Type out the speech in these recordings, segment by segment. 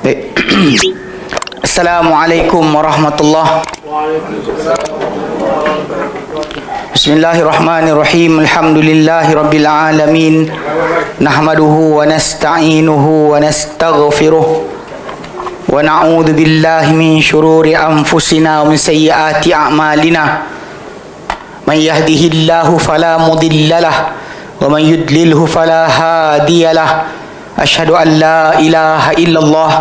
Baik. Assalamualaikum warahmatullahi. Bismillahirrahmanirrahim. Alhamdulillahi rabbil alamin. Nahmaduhu wa nasta'inuhu wa nastaghfiruh. Wa na'udzu billahi min syururi anfusina wa min sayyiati a'malina. Man yahdihillahu fala mudilla lahu wa man yudlilhu fala hadiya lahu. Asyhadu an la ilaha illallah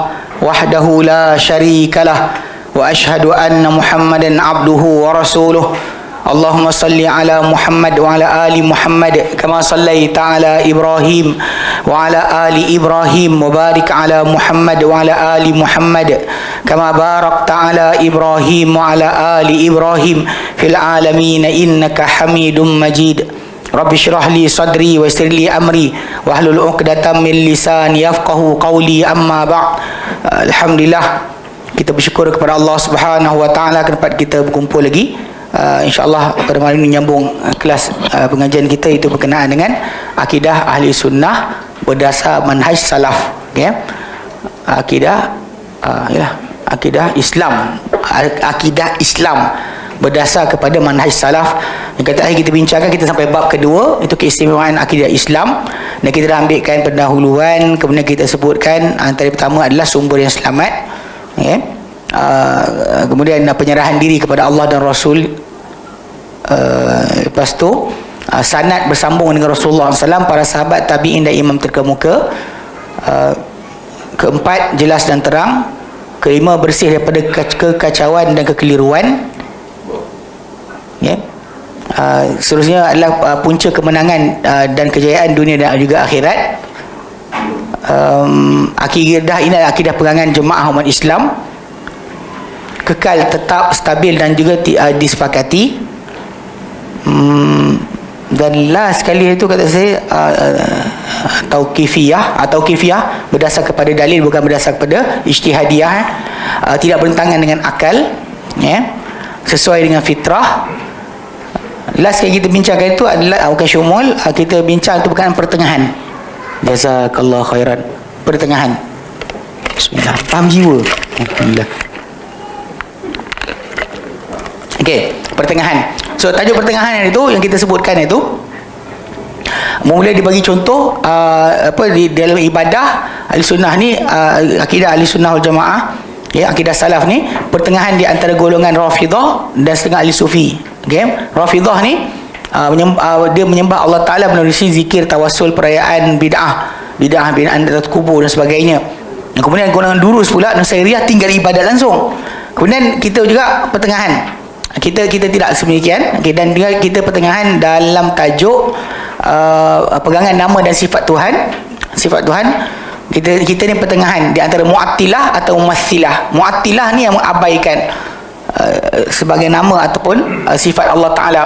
wahdahu la syarika lah wa asyhadu anna Muhammadan abduhu wa rasuluh. Allahumma salli ala Muhammad wa ala ali Muhammad kama sallaita ala Ibrahim wa ala ali Ibrahim wa barik ala Muhammad wa ala ali Muhammad kama barakta ala Ibrahim wa ala ali Ibrahim fil alamin innaka Hamidum Majid. Rabbi syrah li sadri wa yassir li amri wa hlul 'uqdatam min lisani yafqahu qawli, amma ba'd. Alhamdulillah, kita bersyukur kepada Allah Subhanahu wa taala tempat kita berkumpul lagi. InsyaAllah pada malam ini menyambung kelas pengajian kita, itu berkenaan dengan akidah ahli sunnah berdasar manhaj salaf, ya. Akidah akidah Islam, akidah Islam berdasar kepada manhaj salaf. Yang kata kita bincangkan, kita sampai bab kedua, itu keistimewaan akidah Islam, dan kita dah ambilkan pendahuluan. Kemudian kita sebutkan antara pertama adalah sumber yang selamat, ya. Kemudian penyerahan diri kepada Allah dan Rasul. Lepas tu sanad bersambung dengan Rasulullah SAW, para sahabat, tabi'in dan imam terkemuka. Keempat, jelas dan terang. Kelima, bersih daripada kekacauan dan kekeliruan, ya. Seterusnya adalah punca kemenangan dan kejayaan dunia dan juga akhirat. Akidah ini adalah akidah pegangan jemaah umat Islam, kekal, tetap, stabil dan juga disepakati. Dan last sekali itu kata saya tauqifiyah, berdasar kepada dalil, bukan berdasar kepada ijtihadiyah, tidak bertentangan dengan akal, ya, sesuai dengan fitrah. Last kali kita bincangkan itu adalah bukan syumul, kita bincang itu bukan pertengahan. Jazakallah khairan. Pertengahan. Bismillah. Faham jiwa. Alhamdulillah. Okey, pertengahan. So tajuk pertengahan itu yang kita sebutkan itu mula dibagi contoh di dalam ibadah ahli sunnah ni, akidah ahli sunnah wal jamaah, ya, akidah salaf ni pertengahan di antara golongan Rafidah dan setengah ahli sufi. Okay? Rafidah ni dia menyembah Allah Ta'ala melalui zikir, tawassul, perayaan, bid'ah atas kubur dan sebagainya. Kemudian golongan Durus pula, Nusairiyah, tinggal ibadat langsung. Kemudian kita juga pertengahan, kita tidak semikian, okay? Dan kita pertengahan dalam tajuk pegangan nama dan sifat Tuhan. Kita ni pertengahan di antara Mu'attilah atau Mumassilah. Mu'attilah ni yang mengabaikan sebagai nama ataupun sifat Allah Ta'ala.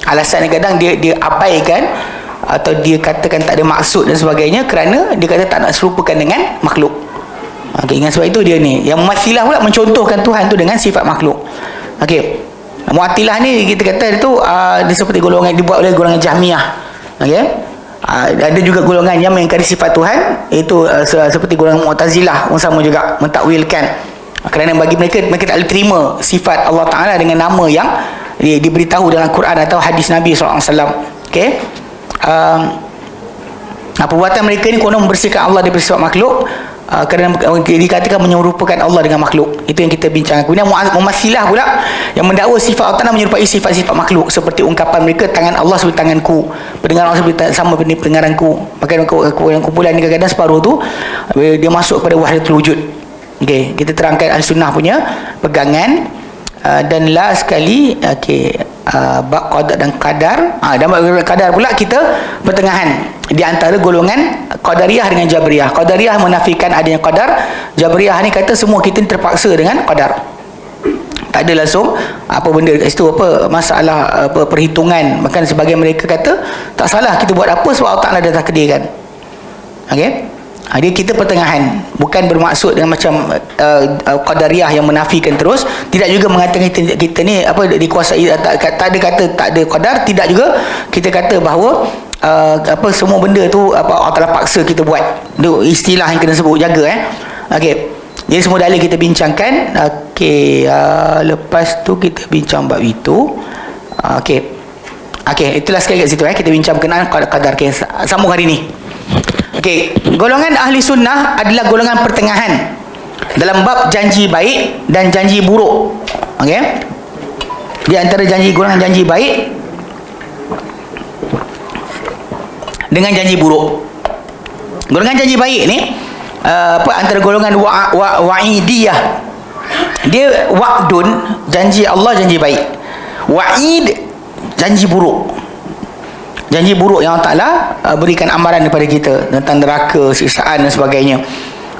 Alasan kadang dia abaikan atau dia katakan tak ada maksud dan sebagainya, kerana dia kata tak nak serupakan dengan makhluk. Okay, dengan sebab itu dia ni. Yang Mumassilah pula mencontohkan Tuhan tu dengan sifat makhluk. Okay. Mu'attilah ni kita kata itu dia seperti golongan dibuat oleh golongan Jahmiyah. Okay. Ada juga golongan yang mengingkari sifat Tuhan, itu seperti golongan Mu'tazilah, sama juga mentakwilkan. Kerana bagi mereka tak boleh terima sifat Allah Ta'ala dengan nama yang diberitahu dalam Quran atau hadis Nabi SAW. Okay. Perbuatan mereka ni konon membersihkan Allah daripada sifat makhluk, kerana dikatakan menyerupakan Allah dengan makhluk. Itu yang kita bincangkan. Kemudian Mumassilah pula yang mendakwa sifat Allah Ta'ala menyerupai sifat-sifat makhluk, seperti ungkapan mereka, tangan Allah seperti tanganku, pendengaran Allah seperti sama pendengaranku. Maka kumpulan ni kadang-kadang separuh tu dia masuk kepada wahdatul wujud. Okay, kita terangkan al-sunnah punya pegangan. Dan last sekali, bab qada dan qadar. Dan bab qadar pula kita pertengahan di antara golongan Qadariyah dengan Jabriyah. Qadariyah menafikan adanya qadar, Jabriyah ni kata semua kita ni terpaksa dengan qadar. Tak ada langsung apa benda kat situ, masalah perhitungan. Bahkan sebagian mereka kata tak salah kita buat apa, sebab Allah Ta'ala dah takdirkan. Okey. Dia kita pertengahan, bukan bermaksud dengan macam Qadariyah yang menafikan terus, tidak juga mengatakan kita ni dikuasai, tak ada kata tak ada qadar, tidak juga kita kata bahawa semua benda tu Allah Taala paksa kita buat. Itu istilah yang kena sebut, jaga. Okey. Jadi semua dalil kita bincangkan. Okey, lepas tu kita bincang bab itu. Okey, itulah sekali kat situ kita bincang berkenaan qadar. Okay, sambung hari ni. Okey, golongan ahli sunnah adalah golongan pertengahan dalam bab janji baik dan janji buruk. Okey, di antara golongan janji baik dengan janji buruk. Golongan janji baik ni antara golongan wa'idiyah. Dia wa'dun, janji Allah, janji baik. Wa'id, janji buruk. Janji buruk yang Allah Ta'ala berikan amaran kepada kita tentang neraka, siksaan dan sebagainya.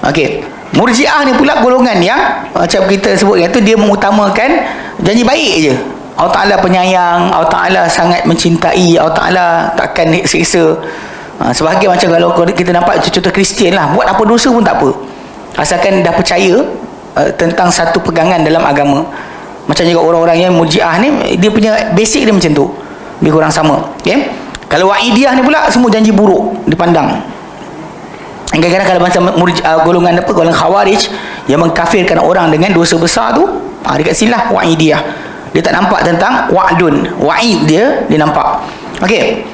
Okey, Murji'ah ni pula golongan yang macam kita sebut itu, dia mengutamakan janji baik je. Allah Ta'ala penyayang, Allah Ta'ala sangat mencintai, Allah Ta'ala takkan siksa. Sebahagian macam kalau kita nampak contoh Kristian lah, buat apa dosa pun tak apa, asalkan dah percaya tentang satu pegangan dalam agama. Macam juga orang-orang yang Murji'ah ni, dia punya basic dia macam tu, lebih kurang sama. Okay? Kalau Wa'idiyah ni pula semua janji buruk dipandang. Kadang-kadang kalau macam golongan Khawarij yang mengkafirkan orang dengan dosa besar tu, dekat silah Wa'idiyah, dia tak nampak tentang wa'dun, wa'id dia nampak. Okey,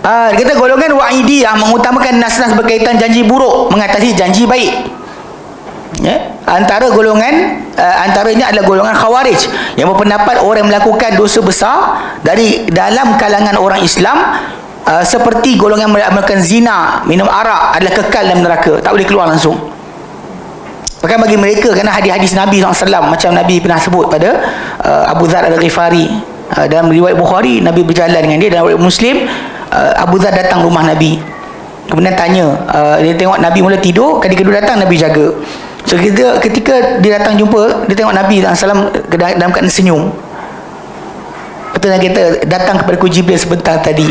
dia kata golongan Wa'idiyah mengutamakan nas-nas berkaitan janji buruk mengatasi janji baik. Antara golongan antaranya adalah golongan Khawarij yang berpendapat orang yang melakukan dosa besar dari dalam kalangan orang Islam, seperti golongan melakukan zina, minum arak, adalah kekal dalam neraka, tak boleh keluar langsung. Bahkan bagi mereka, kerana hadis-hadis Nabi SAW, macam Nabi pernah sebut pada Abu Dzar Al-Ghifari, dalam riwayat Bukhari, Nabi berjalan dengan dia, dalam riwayat Muslim, Abu Dzar datang rumah Nabi, kemudian tanya, dia tengok Nabi mula tidur, kali kedua datang Nabi jaga. So ketika dia datang jumpa, dia tengok Nabi SAW dalam keadaan senyum. Betul kita datang kepada Jibril sebentar tadi,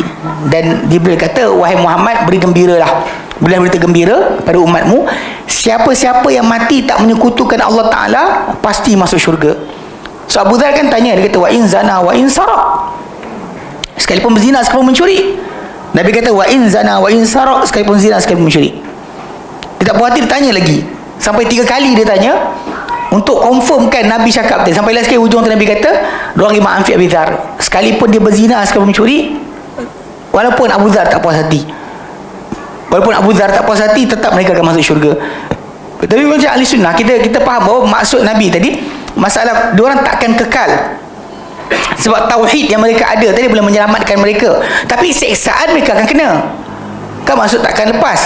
dan Jibril kata, wahai Muhammad, beri gembiralah, berilah berita gembira pada umatmu, siapa-siapa yang mati tak menyekutukan Allah Ta'ala pasti masuk syurga. So Abu Dzar kan tanya, dia kata, wa in zana wa in sarak, sekalipun berzina sekalipun mencuri. Nabi kata, wa in zana wa in sarak, sekalipun zina sekalipun mencuri. Dia tak puas hati, dia tanya lagi sampai 3 kali dia tanya untuk confirmkan Nabi cakap tadi. Sampai last sekali hujung tu Nabi kata, doang imam fi Abi Dzar, sekalipun dia berzina sekalipun mencuri, walaupun Abu Dzar tak puas hati, tetap mereka akan masuk syurga. Tapi macam ahli sunnah, kita faham bahawa maksud Nabi tadi, masalah diorang takkan kekal sebab tauhid yang mereka ada tadi boleh menyelamatkan mereka, tapi siksaan mereka akan kena, kan maksud takkan lepas.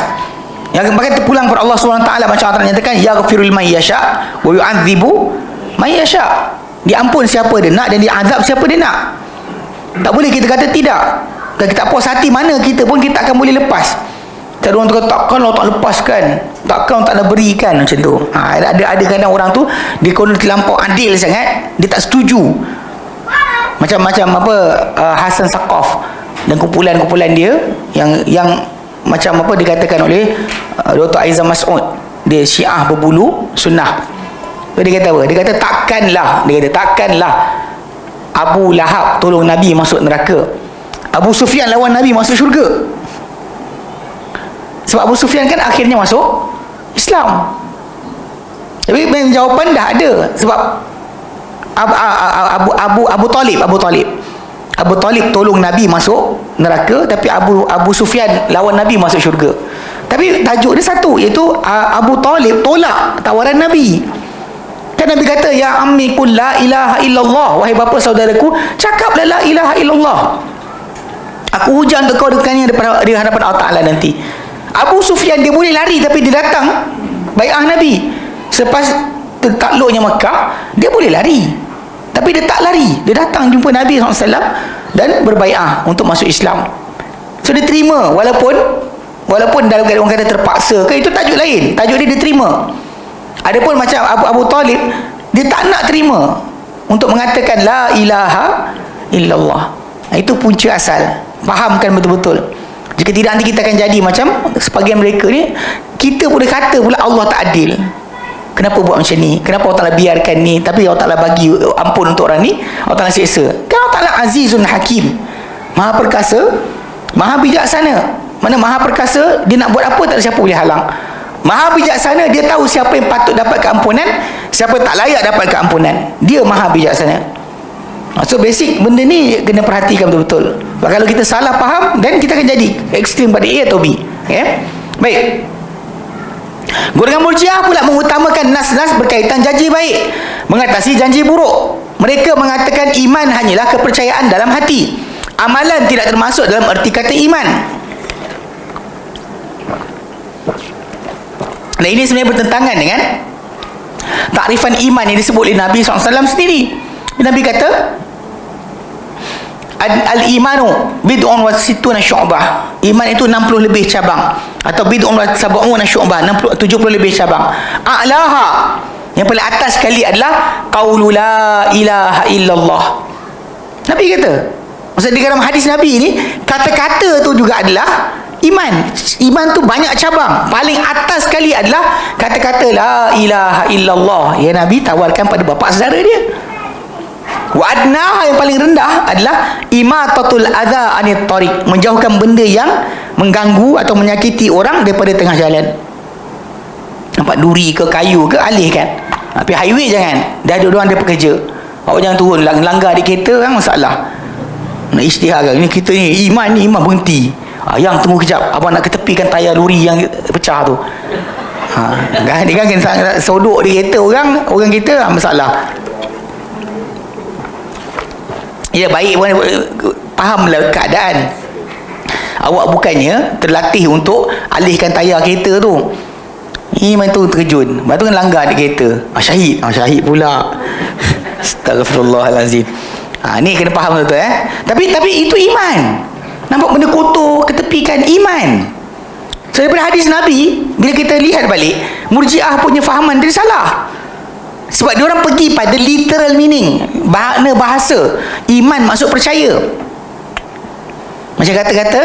Yang bahkan terpulang kepada Allah SWT, macam Allah nyatakan, yaghfirul may yasha wa yu'adzibu may yasha. Dia ampun siapa dia nak dan dia azab siapa dia nak. Tak boleh kita kata tidak. Kalau kita puas hati mana kita pun, kita akan boleh lepas. Tak ada orang kata, takkan Allah tak lepaskan, takkan Allah tak nak berikan, macam tu. Ada kadang orang tu, dia kalau terlampau adil sangat, dia tak setuju. Macam Hasan Saqaf dan kumpulan-kumpulan dia yang macam dikatakan oleh Dr. Aizam Mas'ud, dia Syiah berbulu sunnah. Dia kata apa? Dia kata takkanlah Abu Lahab tolong Nabi masuk neraka, Abu Sufyan lawan Nabi masuk syurga. Sebab Abu Sufyan kan akhirnya masuk Islam. Tapi jawapan dah ada. Sebab Abu Talib tolong Nabi masuk neraka, tapi Abu Sufyan lawan Nabi masuk syurga. Tapi tajuk dia satu, iaitu Abu Talib tolak tawaran Nabi. Kan Nabi kata, ya ammi qul la ilaha illallah, wahai bapa saudaraku, cakaplah la ilaha illallah, aku hujan untuk kau dengannya di hadapan Allah Ta'ala nanti. Abu Sufyan dia boleh lari, tapi dia datang bai'ah Nabi. Selepas takluknya Mekah, dia boleh lari, tapi dia tak lari, dia datang jumpa Nabi SAW dan berbai'ah untuk masuk Islam. So dia terima, walaupun dalam orang kata terpaksa ke, itu tajuk lain. Tajuk dia terima. Adapun macam Abu Talib, dia tak nak terima untuk mengatakan la ilaha illallah. Itu punca asal. Fahamkan betul-betul. Jika tidak, nanti kita akan jadi macam sebahagian mereka ni. Kita boleh kata pula Allah tak adil, kenapa buat macam ni, kenapa Allah Ta'ala biarkan ni, tapi Allah Ta'ala bagi ampun untuk orang ni, Allah Ta'ala siksa. Kan Allah Ta'ala Azizun Hakim, Maha perkasa, Maha bijaksana. Mana Maha perkasa, dia nak buat apa tak ada siapa boleh halang. Maha bijaksana, dia tahu siapa yang patut dapat keampunan, siapa tak layak dapat keampunan. Dia maha bijaksana. So basic benda ni kena perhatikan betul-betul. Kalau kita salah faham, dan kita akan jadi ekstrim pada A atau B. Baik. Golongan Murji'ah pula mengutamakan nas-nas berkaitan janji baik mengatasi janji buruk. Mereka mengatakan iman hanyalah kepercayaan dalam hati. Amalan tidak termasuk dalam erti kata iman. Dan ini sebenarnya bertentangan dengan takrifan iman yang disebut oleh Nabi SAW sendiri. Nabi kata, al-imanu bid'un wa sittuna syu'bah. Iman itu 60 lebih cabang, atau bid'un wa sab'una syu'bah, 70 lebih cabang. A'laha, yang paling atas sekali adalah qaulu la ilaha illallah. Nabi kata, maksud di dalam hadis Nabi ni, kata-kata tu juga adalah iman. Iman tu banyak cabang. Paling atas sekali adalah kata-kata la ilaha illallah yang Nabi tawarkan pada bapa saudara dia. Wa adnaha, yang paling rendah adalah imatatul adza anit tariq, menjauhkan benda yang mengganggu atau menyakiti orang daripada tengah jalan. Nampak duri ke kayu ke, alihkan. Tapi highway jangan. Dah ada orang dia pekerja, awak jangan turun, langgar di kereta kan masalah. Nak isytihar kan, ini kita ni iman berhenti. Yang tunggu kejap, abang nak ketepikan tayar lori yang pecah tu. Dia kan kena sodok di kereta orang kita, masalah. Ya, baik pun fahamlah keadaan. Awak bukannya terlatih untuk alihkan tayar kereta tu. Iman tu terkejun, lepas tu kan langgar di kereta. Syahid pula. Astagfirullahalazim. Ni kena faham betul Tapi itu iman. Nampak benda kotor ketepikan, iman. So daripada hadis Nabi, bila kita lihat balik, Murji'ah punya fahaman dia salah. Sebab dia orang pergi pada literal meaning, makna bahasa. Iman maksud percaya. Macam kata-kata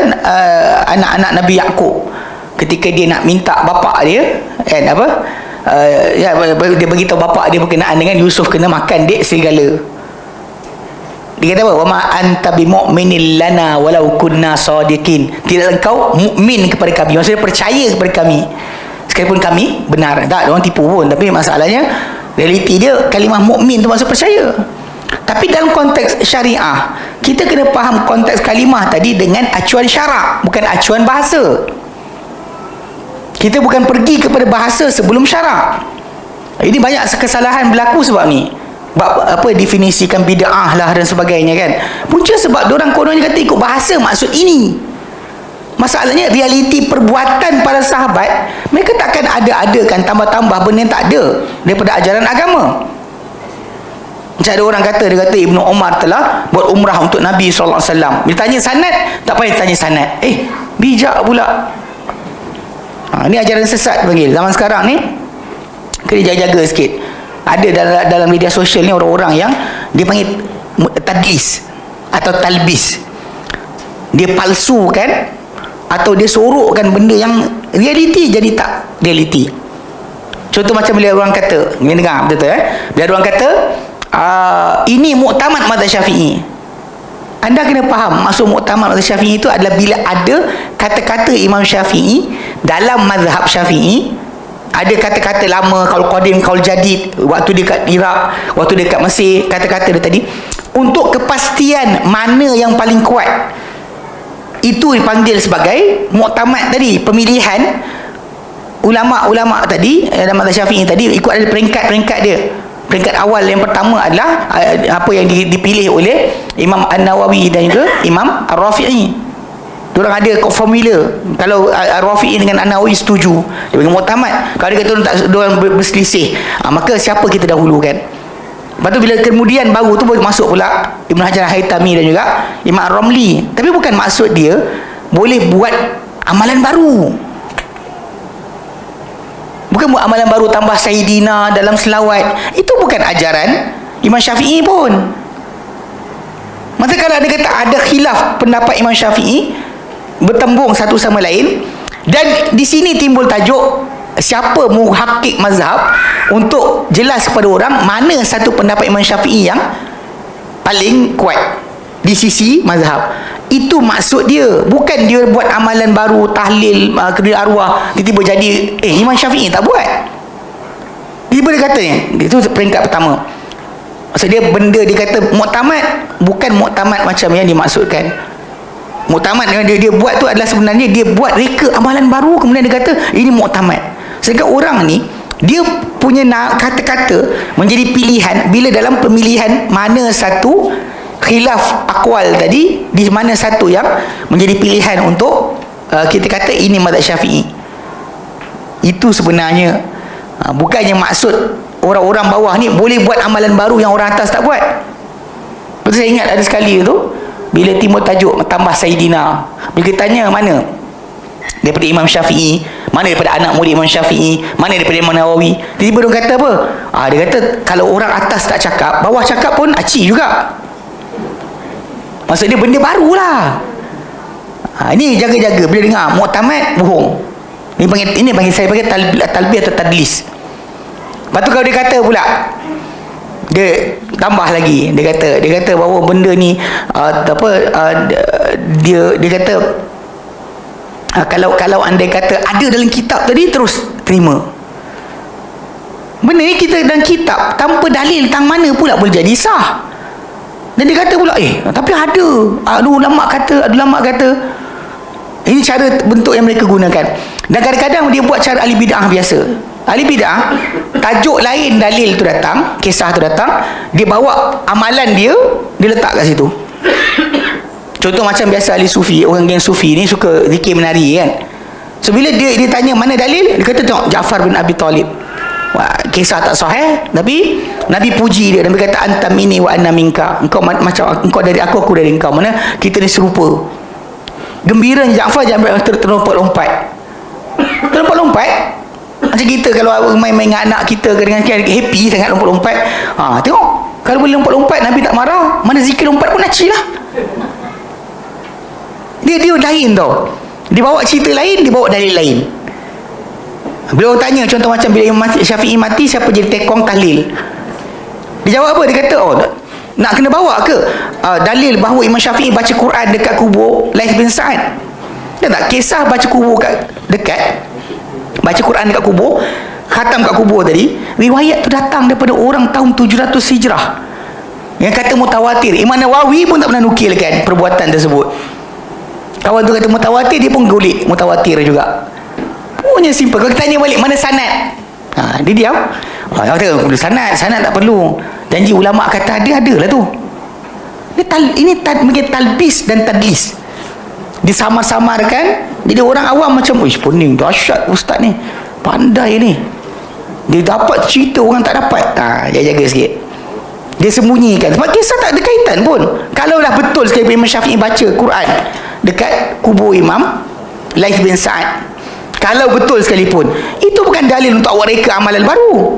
anak-anak Nabi Yaqub, ketika dia nak minta bapa dia, dia beritahu bapa dia berkenaan dengan Yusuf kena makan dek serigala. Dia kata apa? Wa ma anta bimu'minin lana walau kunna sadiqin. Tidak engkau mukmin kepada kami, maksudnya percaya kepada kami sekalipun kami benar. Tak, orang tipu pun, tapi masalahnya realiti dia kalimah mukmin tu maksud percaya. Tapi dalam konteks syariah, kita kena faham konteks kalimah tadi dengan acuan syarak, bukan acuan bahasa. Kita bukan pergi kepada bahasa sebelum syarak. Ini banyak kesalahan berlaku sebab ni. Definisikan bid'ah lah dan sebagainya kan. Punca sebab diorang kononnya kata ikut bahasa maksud ini. Masalahnya realiti perbuatan para sahabat, mereka takkan ada-adakan tambah-tambah benda yang tak ada daripada ajaran agama. Macam ada orang kata, dia kata Ibnu Umar telah buat umrah untuk Nabi SAW. Dia tanya sanad, tak payah tanya sanad. Bijak pula. Ini ajaran sesat panggil. Zaman sekarang ni kena jaga-jaga sikit. Ada dalam media sosial ni orang-orang yang dia panggil tadlis atau talbis. Dia palsukan atau dia sorokkan benda yang realiti jadi tak realiti. Contoh macam bila orang kata, ni dengar betul bila orang kata ini muktamad mazhab Syafi'i. Anda kena faham maksud muktamad mazhab Syafi'i itu adalah bila ada kata-kata Imam Syafi'i dalam mazhab Syafi'i. Ada kata-kata lama, kaul qadim, kaul jadid, waktu dekat Iraq, waktu dekat Mesir, kata-kata dia tadi, untuk kepastian mana yang paling kuat, itu dipanggil sebagai muktamad tadi. Pemilihan ulama-ulama tadi dalam mazhab Syafi'i tadi ikut ada peringkat-peringkat dia. Peringkat awal yang pertama adalah apa yang dipilih oleh Imam An-Nawawi dan juga Imam Ar-Rafi'i. Diorang ada formula. Kalau Ar-Rafi'i dengan An-Nawawi setuju, dia bagi muktamad. Kalau dia kata diorang berselisih, maka siapa kita dahulukan? Lepas tu bila kemudian baru tu boleh masuk pula Ibn Hajar Al-Haytami dan juga Imam Ar-Ramli. Tapi bukan maksud dia boleh buat amalan baru. Bukan buat amalan baru tambah Sayyidina dalam selawat. Itu bukan ajaran Imam Syafi'i pun. Maka kalau ada kata ada khilaf pendapat Imam Syafi'i bertembung satu sama lain, dan di sini timbul tajuk siapa muhakkik mazhab untuk jelas kepada orang mana satu pendapat Imam Syafi'i yang paling kuat di sisi mazhab. Itu maksud dia. Bukan dia buat amalan baru, tahlil, kedua arwah, tiba-tiba jadi Imam Syafi'i tak buat. Tiba dia kata ni, itu peringkat pertama. Maksud dia benda dia kata muktamad, bukan muktamad macam yang dimaksudkan. Muktamad yang dia buat tu adalah sebenarnya dia buat reka amalan baru, kemudian dia kata ini muktamad. Sehingga orang ni dia punya kata-kata menjadi pilihan bila dalam pemilihan mana satu khilaf akwal tadi, di mana satu yang menjadi pilihan untuk kita kata ini mazhab Syafi'i. Itu sebenarnya bukannya maksud orang-orang bawah ni boleh buat amalan baru yang orang atas tak buat. Betul, saya ingat ada sekali tu bila timur tajuk tambah Sayyidina, bila kita tanya mana daripada Imam Syafi'i, mana daripada anak murid Imam Syafi'i, mana daripada Imam Nawawi, tiba-tiba dia kata apa? Dia kata kalau orang atas tak cakap, bawah cakap pun aci juga. Maksud dia benda barulah. Ini jaga-jaga bila dengar muktamad bohong. Ini panggil saya panggil talbiyah atau tadlis. Lepas tu kalau dia kata pula, dia tambah lagi, dia kata bahawa benda ni dia kata kalau anda kata ada dalam kitab tadi, terus terima. Benda ni kita dalam kitab tanpa dalil tang mana pula boleh jadi sah. Dan dia kata pula tapi ada ulama kata. Ini cara bentuk yang mereka gunakan. Dan kadang-kadang dia buat cara ahli bid'ah biasa. Ahli bid'ah, tajuk lain dalil tu datang, kisah tu datang, dia bawa amalan dia letak kat situ. Contoh macam biasa ahli sufi, orang geng sufi ni suka zikir menari kan. So bila dia tanya mana dalil, dia kata tengok Ja'far bin Abi Talib. Kisah tak sahih, tapi Nabi puji dia. Nabi kata anta minni wa anna minka. Engkau macam engkau dari aku dari engkau. Mana kita ni serupa. Gembira Ja'far jangan terlompat-lompat. Terlompat-lompat macam kita kalau main-main dengan anak kita dengan happy sangat lompat-lompat. Tengok kalau boleh lompat-lompat Nabi tak marah. Mana zikir lompat pun naci lah. Dia lain tau. Dia bawa cerita lain, dia bawa dalil lain. Bila orang tanya contoh macam bila Imam Syafi'i mati, siapa jadi tekong tahlil? Dia jawab apa? Dia kata nak kena bawa ke dalil bahawa Imam Syafi'i baca Quran dekat kubur Laith bin Sa'ad? Dia tak kisah baca kubur dekat baca Quran dekat kubur, khatam kat kubur tadi, riwayat tu datang daripada orang tahun 700 Hijrah yang kata mutawatir. Imam Nawawi pun tak pernah nukilkan perbuatan tersebut. Kawan tu kata mutawatir, dia pun gulik mutawatir juga. Punya simple. Kalau kita tanya balik mana sanad, dia diam. Dia kata sanad tak perlu. Janji ulama kata adalah tu. Ini mungkin talbis dan tadlis, disamar-samarkan. Jadi orang awam macam pening, dahsyat ustaz ni, pandai ni, dia dapat cerita orang tak dapat. Jaga sikit, dia sembunyikan sebab kisah tak ada kaitan pun. Kalau dah betul sekali Imam Syafi'i baca Quran dekat kubur Imam Laith bin Sa'ad, kalau betul sekalipun, itu bukan dalil untuk awak reka amalan baru.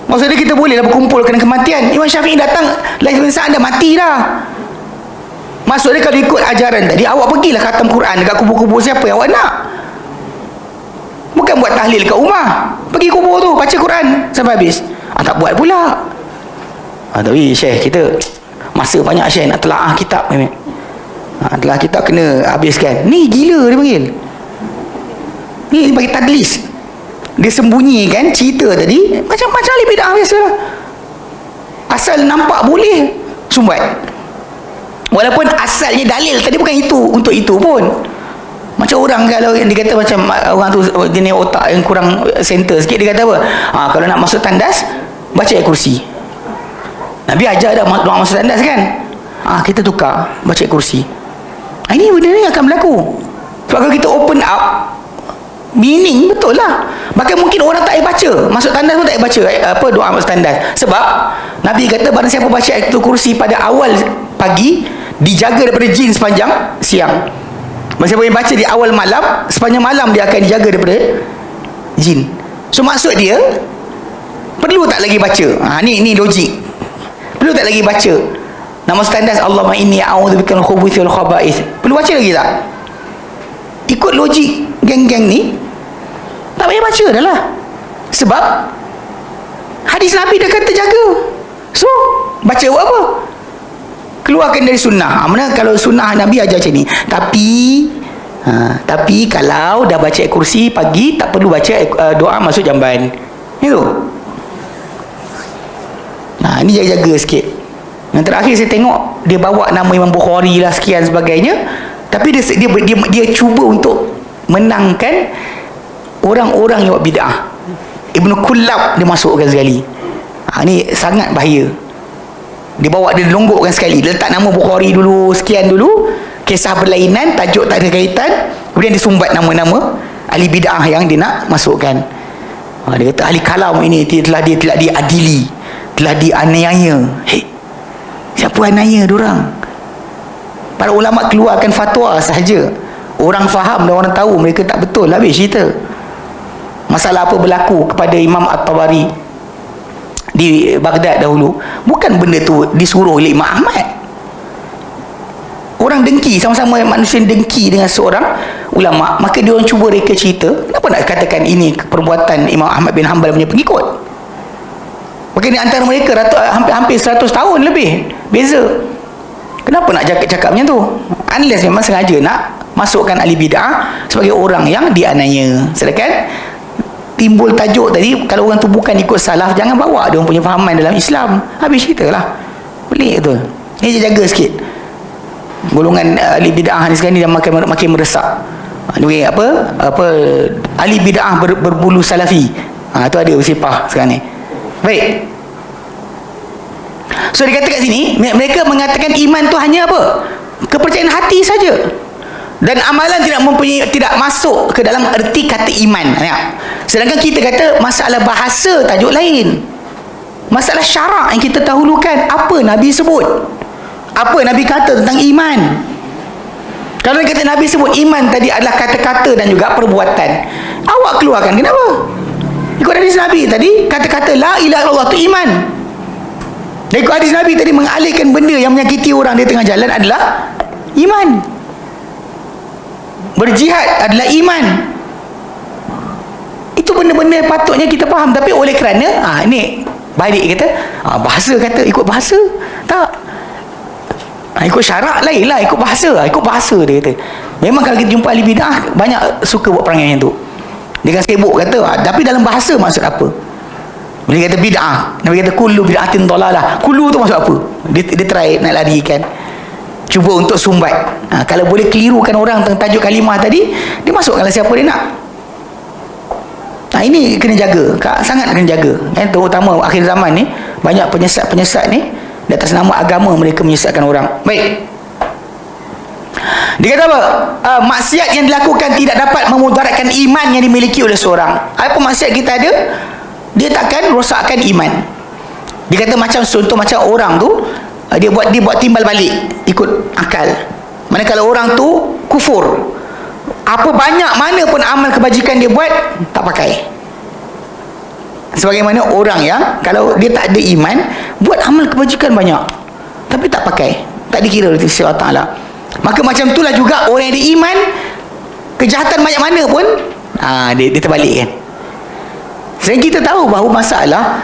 Maksudnya kita bolehlah berkumpul kena kematian. Imam Syafi'i datang, Laith bin Sa'ad dah mati dah. Maksudnya kalau ikut ajaran tadi, awak pergilah khatam Quran dekat kubur-kubur siapa yang awak nak. Bukan buat tahlil kat rumah. Pergi kubur tu, baca Quran sampai habis. Tak buat pula. Tapi Syekh kita masa banyak Syekh nak telaah kitab ni. Telaah kitab kena habiskan. Ni gila dia panggil. Ni bagi tadlis. Dia sembunyikan cerita tadi macam-macam ahli bid'ah biasa lah. Asal nampak boleh sumbat. Walaupun asalnya dalil tadi bukan itu, untuk itu pun. Macam orang kalau yang dikata macam orang tu jenis otak yang kurang center sikit, dia kata apa? Kalau nak masuk tandas, baca ayat kursi. Nabi ajar dah nak masuk tandas kan? Kita tukar, baca ayat kursi. Ini benda ni akan berlaku. Sebab kalau kita open up, meaning betul lah. Bahkan mungkin orang tak payah baca, masuk tandas pun tak payah baca doa masuk tandas. Sebab Nabi kata barang siapa baca ayat kursi pada awal pagi, dijaga daripada jin sepanjang siang. Barang siapa yang baca di awal malam, sepanjang malam dia akan dijaga daripada jin. So maksud dia, perlu tak lagi baca? Ni logik. Perlu tak lagi baca? Nak masuk tandas, Allahumma inni a'udzubika minal khubuthi wal khaba'ith. Perlu baca lagi tak? Ikut logik geng-geng ni, tak payah baca dah lah. Sebab hadis Nabi dah kata jaga. So baca buat apa? keluarkan dari sunnah. Mana kalau sunnah Nabi ajar macam ni. Tapi kalau dah baca ayat kursi pagi, tak perlu baca doa masuk jamban. Itu. Ini jaga-jaga sikit. Yang terakhir saya tengok dia bawa nama Imam Bukhari lah sekian sebagainya, tapi dia cuba untuk menangkan orang-orang yang buat bid'ah. Ibnu Kullab dia masukkan sekali. Ni sangat bahaya. Dia bawa, dia longgokkan sekali, dia letak nama Bukhari dulu, sekian dulu, kisah berlainan, tajuk tak ada kaitan, kemudian dia sumbat nama-nama ahli bid'ah yang dia nak masukkan. Dia kata ahli kalam ini telah diadili, telah dianiaya. Siapa aniaya diorang? Para ulama keluarkan fatwa sahaja, orang faham dan orang tahu mereka tak betul, habis cerita. Masalah apa berlaku kepada Imam At-Tabari di Baghdad dahulu, bukan benda tu disuruh oleh Imam Ahmad. Orang dengki, sama-sama manusia dengki dengan seorang ulama, maka dia orang cuba reka cerita. Kenapa nak katakan ini perbuatan Imam Ahmad bin Hanbal punya pengikut? Maka di antara mereka hampir 100 tahun lebih beza. Kenapa nak cakap macam tu? Unless memang sengaja nak masukkan ahli bid'ah sebagai orang yang dianiaya. Sedangkan timbul tajuk tadi, kalau orang tu bukan ikut salaf, jangan bawa dia orang punya fahaman dalam Islam. Habis cerita lah. Pelik tu. Ini jaga sikit. Golongan ahli bid'ah ni sekarang ni dah makin meresap. Apa ahli bid'ah berbulu salafi. Tu ada bersepah sekarang ni. Baik. So dia kata kat sini, mereka mengatakan iman tu hanya apa? Kepercayaan hati saja. Dan amalan tidak masuk ke dalam erti kata iman. Sedangkan kita kata masalah bahasa tajuk lain. Masalah syarak yang kita dahulukan, apa Nabi sebut? Apa Nabi kata tentang iman? Kalau dia kata Nabi sebut iman tadi adalah kata-kata dan juga perbuatan, awak keluarkan kenapa? Ikut hadis Nabi tadi, kata-kata la ilaha illallah tu iman. Dan ikut hadis Nabi tadi, mengalihkan benda yang menyakiti orang di tengah jalan adalah iman. Berjihad adalah iman. Itu benda-benda yang patutnya kita faham. Tapi oleh kerana ini balik kata bahasa, kata ikut bahasa, tak, ikut syarak lain lah, ikut bahasa dia kata. Memang kalau kita jumpa ahli bid'ah, banyak suka buat perangai yang tu. Dia kan sibuk kata, tapi dalam bahasa maksud apa? Bila dia kata bid'ah, Nabi kata kullu bid'atin dalalah. Kullu tu maksud apa? Dia try nak larikan, cuba untuk sumbat. Kalau boleh kelirukan orang tentang tajuk kalimah tadi, dia masukkanlah siapa dia nak. Ini kena jaga, sangat kena jaga. Terutama akhir zaman ni, banyak penyesat-penyesat ni di atas nama agama mereka menyesatkan orang. Baik. Dia kata apa? Maksiat yang dilakukan tidak dapat memudaratkan iman yang dimiliki oleh seorang. Apa maksiat kita ada? Dia takkan rosakkan iman. Dia kata macam contoh, macam orang tu dia buat timbal balik ikut akal. Manakala orang tu kufur, apa banyak mana pun amal kebajikan dia buat, tak pakai. Sebagaimana orang yang kalau dia tak ada iman, buat amal kebajikan banyak tapi tak pakai, tak dikira oleh Allah Ta'ala. Maka macam itulah juga orang yang ada iman, kejahatan banyak mana pun dia terbalikkan. Sehingga kita tahu bahawa masalah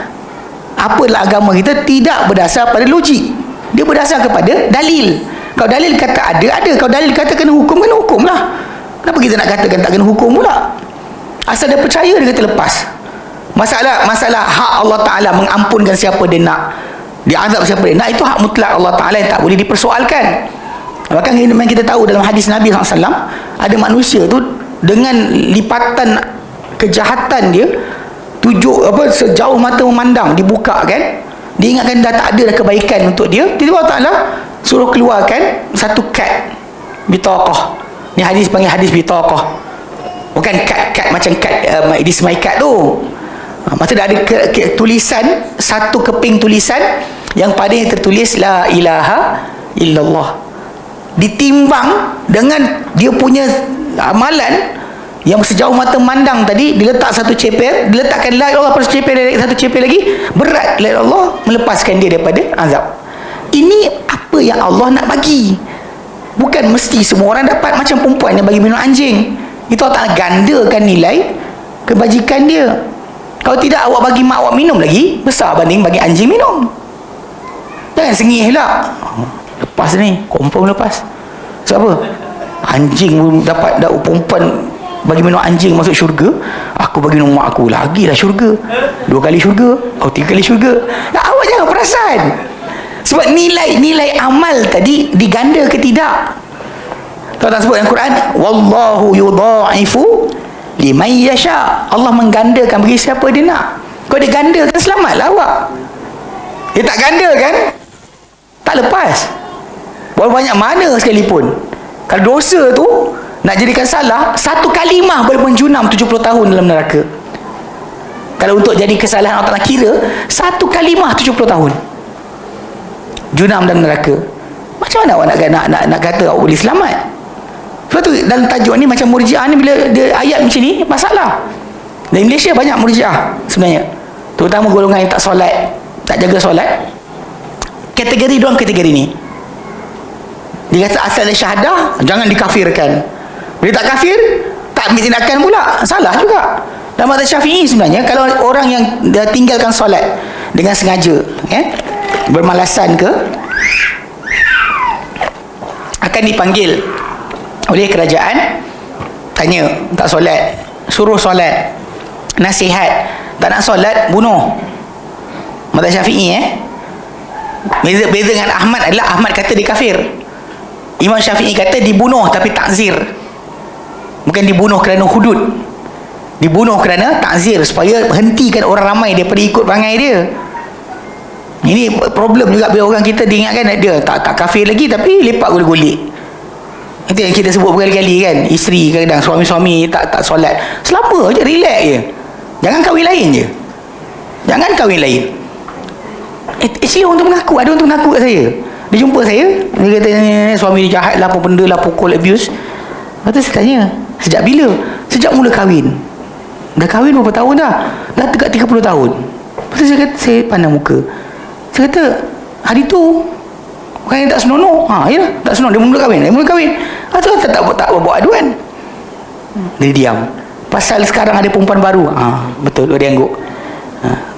apalah agama kita tidak berdasar pada logik, dia berdasar kepada dalil. Kalau dalil kata ada, kalau dalil kata kena hukum lah. Kenapa kita nak katakan tak kena hukum pula? Asal dia percaya, dia kata lepas. Masalah hak Allah Ta'ala mengampunkan siapa dia nak, dia azab siapa dia nak, itu hak mutlak Allah Ta'ala yang tak boleh dipersoalkan. Bahkan memang kita tahu dalam hadis Nabi SAW, ada manusia tu dengan lipatan kejahatan dia sejauh mata memandang, dibuka kan, dia ingatkan dah tak ada kebaikan untuk dia, tiba-tiba Allah Ta'ala suruh keluarkan satu kad bitaqah. Ni hadis panggil hadis bitaqah, bukan kad macam kad this my card tu. Maksudnya ada tulisan, satu keping tulisan yang padanya tertulis la ilaha illallah, ditimbang dengan dia punya amalan yang sejauh mata mandang tadi. Diletak satu ceper, diletakkan la ilallah pada ceper, satu ceper lagi, berat la ilallah, melepaskan dia daripada azab. Ini apa yang Allah nak bagi. Bukan mesti semua orang dapat. Macam perempuan yang bagi minum anjing, itu Allah Ta'ala gandakan nilai kebajikan dia. Kalau tidak, awak bagi mak awak minum lagi besar banding bagi anjing minum. Jangan sengih lah. Lepas ni, confirm lepas. Sebab apa? Anjing dapat perempuan bagi minum anjing masuk syurga, aku bagi minum mak aku, lagilah syurga. 2 kali syurga, 3 kali syurga. Awak jangan perasan. Sebab nilai amal tadi diganda ke tidak? Tahu tak sebut dalam Quran, wallahu yudha'ifu liman yasha. Allah menggandakan bagi siapa dia nak. Kalau dia gandakan, selamatlah awak. Dia tak gandakan, tak lepas. Walau banyak mana sekalipun, kalau dosa tu nak jadikan salah, satu kalimah boleh menjunam 70 tahun dalam neraka. Kalau untuk jadi kesalahan Allah nak kira, satu kalimah 70 tahun junam dalam neraka. Macam mana awak nak kata awak boleh selamat? Sebab tu dalam tajuk ni macam Murji'ah ni, bila dia ayat macam ni, masalah. Di Malaysia banyak Murji'ah sebenarnya, terutama golongan yang tak solat, tak jaga solat. Kategori diorang kategori ni, dia kata asal dia syahadah, jangan dikafirkan. Bila tak kafir, tak ambil tindakan pula, salah juga. Dalam mazhab Syafi'i sebenarnya, kalau orang yang dah tinggalkan solat dengan sengaja, bermalasan ke, akan dipanggil oleh kerajaan, tanya, tak solat, suruh solat, nasihat, tak nak solat, bunuh. Mazhab Syafi'i beza dengan Ahmad adalah Ahmad kata dia kafir. Imam Syafi'i kata dibunuh tapi takzir. Bukan dibunuh kerana hudud, dibunuh kerana takzir, supaya hentikan orang ramai daripada ikut perangai dia. Ini problem juga bila orang kita diingatkan dia tak kafir lagi tapi lepak golek-golek. Itu yang kita sebut berkali-kali kan, isteri kadang suami-suami tak solat, selama je, relax je, jangan kahwin lain je, jangan kahwin lain. Actually orang tu mengaku, ada orang tu mengaku kat saya, dia jumpa saya, dia kata suami dia jahat lah, apa benda lah, pukul, abuse. Lepas tu saya tanya, sejak bila? Sejak mula kahwin. Dah kahwin berapa tahun dah? Dah dekat 30 tahun. Lepas tu saya kata, saya pandang muka, saya kata, hari tu bukan yang tak senonoh. Ya, tak senonoh, dia mula kahwin. Tu tak bawa aduan. Dia diam. Pasal sekarang ada perempuan baru. Betul, dia angguk.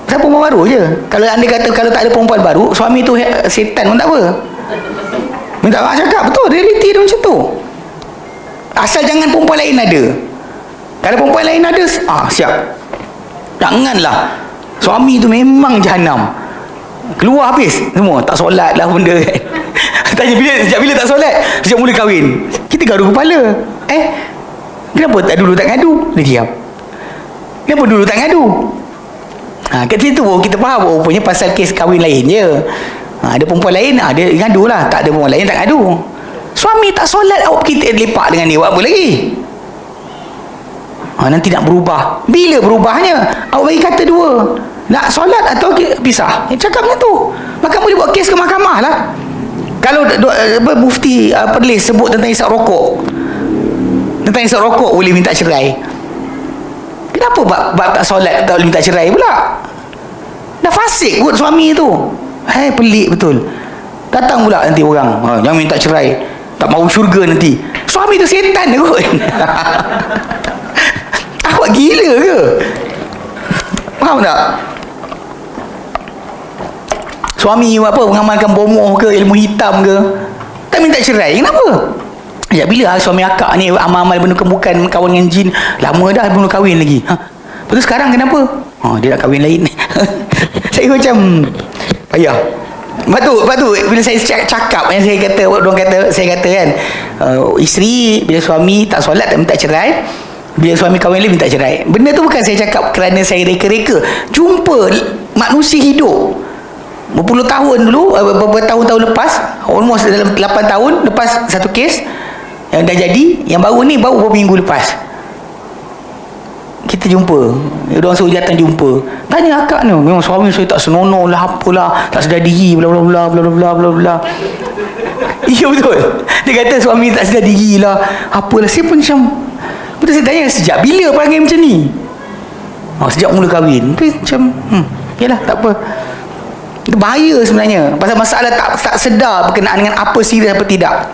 Pasal perempuan baru je. Kalau anda kata kalau tak ada perempuan baru, suami tu setan pun tak apa. Minta maaf cakap, betul, realiti dia macam tu. Asal jangan perempuan lain ada. Kalau perempuan lain ada, siap. Janganlah. Suami tu memang jahanam. Keluar habis semua, tak solat lah benda kan. Tanya sejak bila tak solat? Sejak mula kahwin. Kita gaduh kepala. Kenapa dulu tak ngadu? Dia diam. Kenapa dulu tak ngadu? Kat situ kita faham, rupanya pasal kes kahwin lain je. Ada perempuan lain, dia ngadu lah. Tak ada perempuan lain, tak ngadu. Suami tak solat, awak kita lepak dengan dia, buat apa lagi? Nanti nak berubah. Bila berubahnya? Awak bagi kata dua, nak solat atau pisah. Cakap macam tu. Maka boleh buat kes ke mahkamah lah. Kalau mufti Perlis sebut tentang isap rokok, boleh minta cerai. Kenapa bab tak solat tak boleh minta cerai pula? Dah fasik kot suami tu. Pelik betul. Datang pula nanti orang, jangan minta cerai, tak mahu syurga nanti. Suami tu setan kot. Awak gila ke? Faham tak? Suami apa mengamalkan bomoh ke, ilmu hitam ke, tak minta cerai, kenapa? Ya, bila suami akak ni amal-amal benda bukan kawan dengan jin, lama dah belum kahwin lagi. Lepas tu sekarang kenapa? Dia nak kahwin lain. Saya macam payah. Lepas tu bila saya cakap yang saya kata kan, isteri bila suami tak solat tak minta cerai, bila suami kahwin lain minta cerai. Benda tu bukan saya cakap kerana saya reka-reka. Jumpa manusia hidup berpuluh tahun dulu, beberapa tahun-tahun lepas, almost dalam 8 tahun lepas satu kes yang dah jadi, yang baru ni baru beberapa minggu lepas kita jumpa, orang suruh datang jumpa, tanya akak ni, memang suami saya tak senonoh lah, apalah, tak sedar diri, bla bla bla bla bla bla bla. Ya betul, dia kata suami tak sedar diri lah, apalah. Saya pun macam, betul, saya tanya sejak bila perangai macam ni? Sejak mula kahwin. Tapi macam yalah, tak apa. Itu bahaya sebenarnya, pasal masalah tak sedar berkenaan dengan apa serius apa tidak.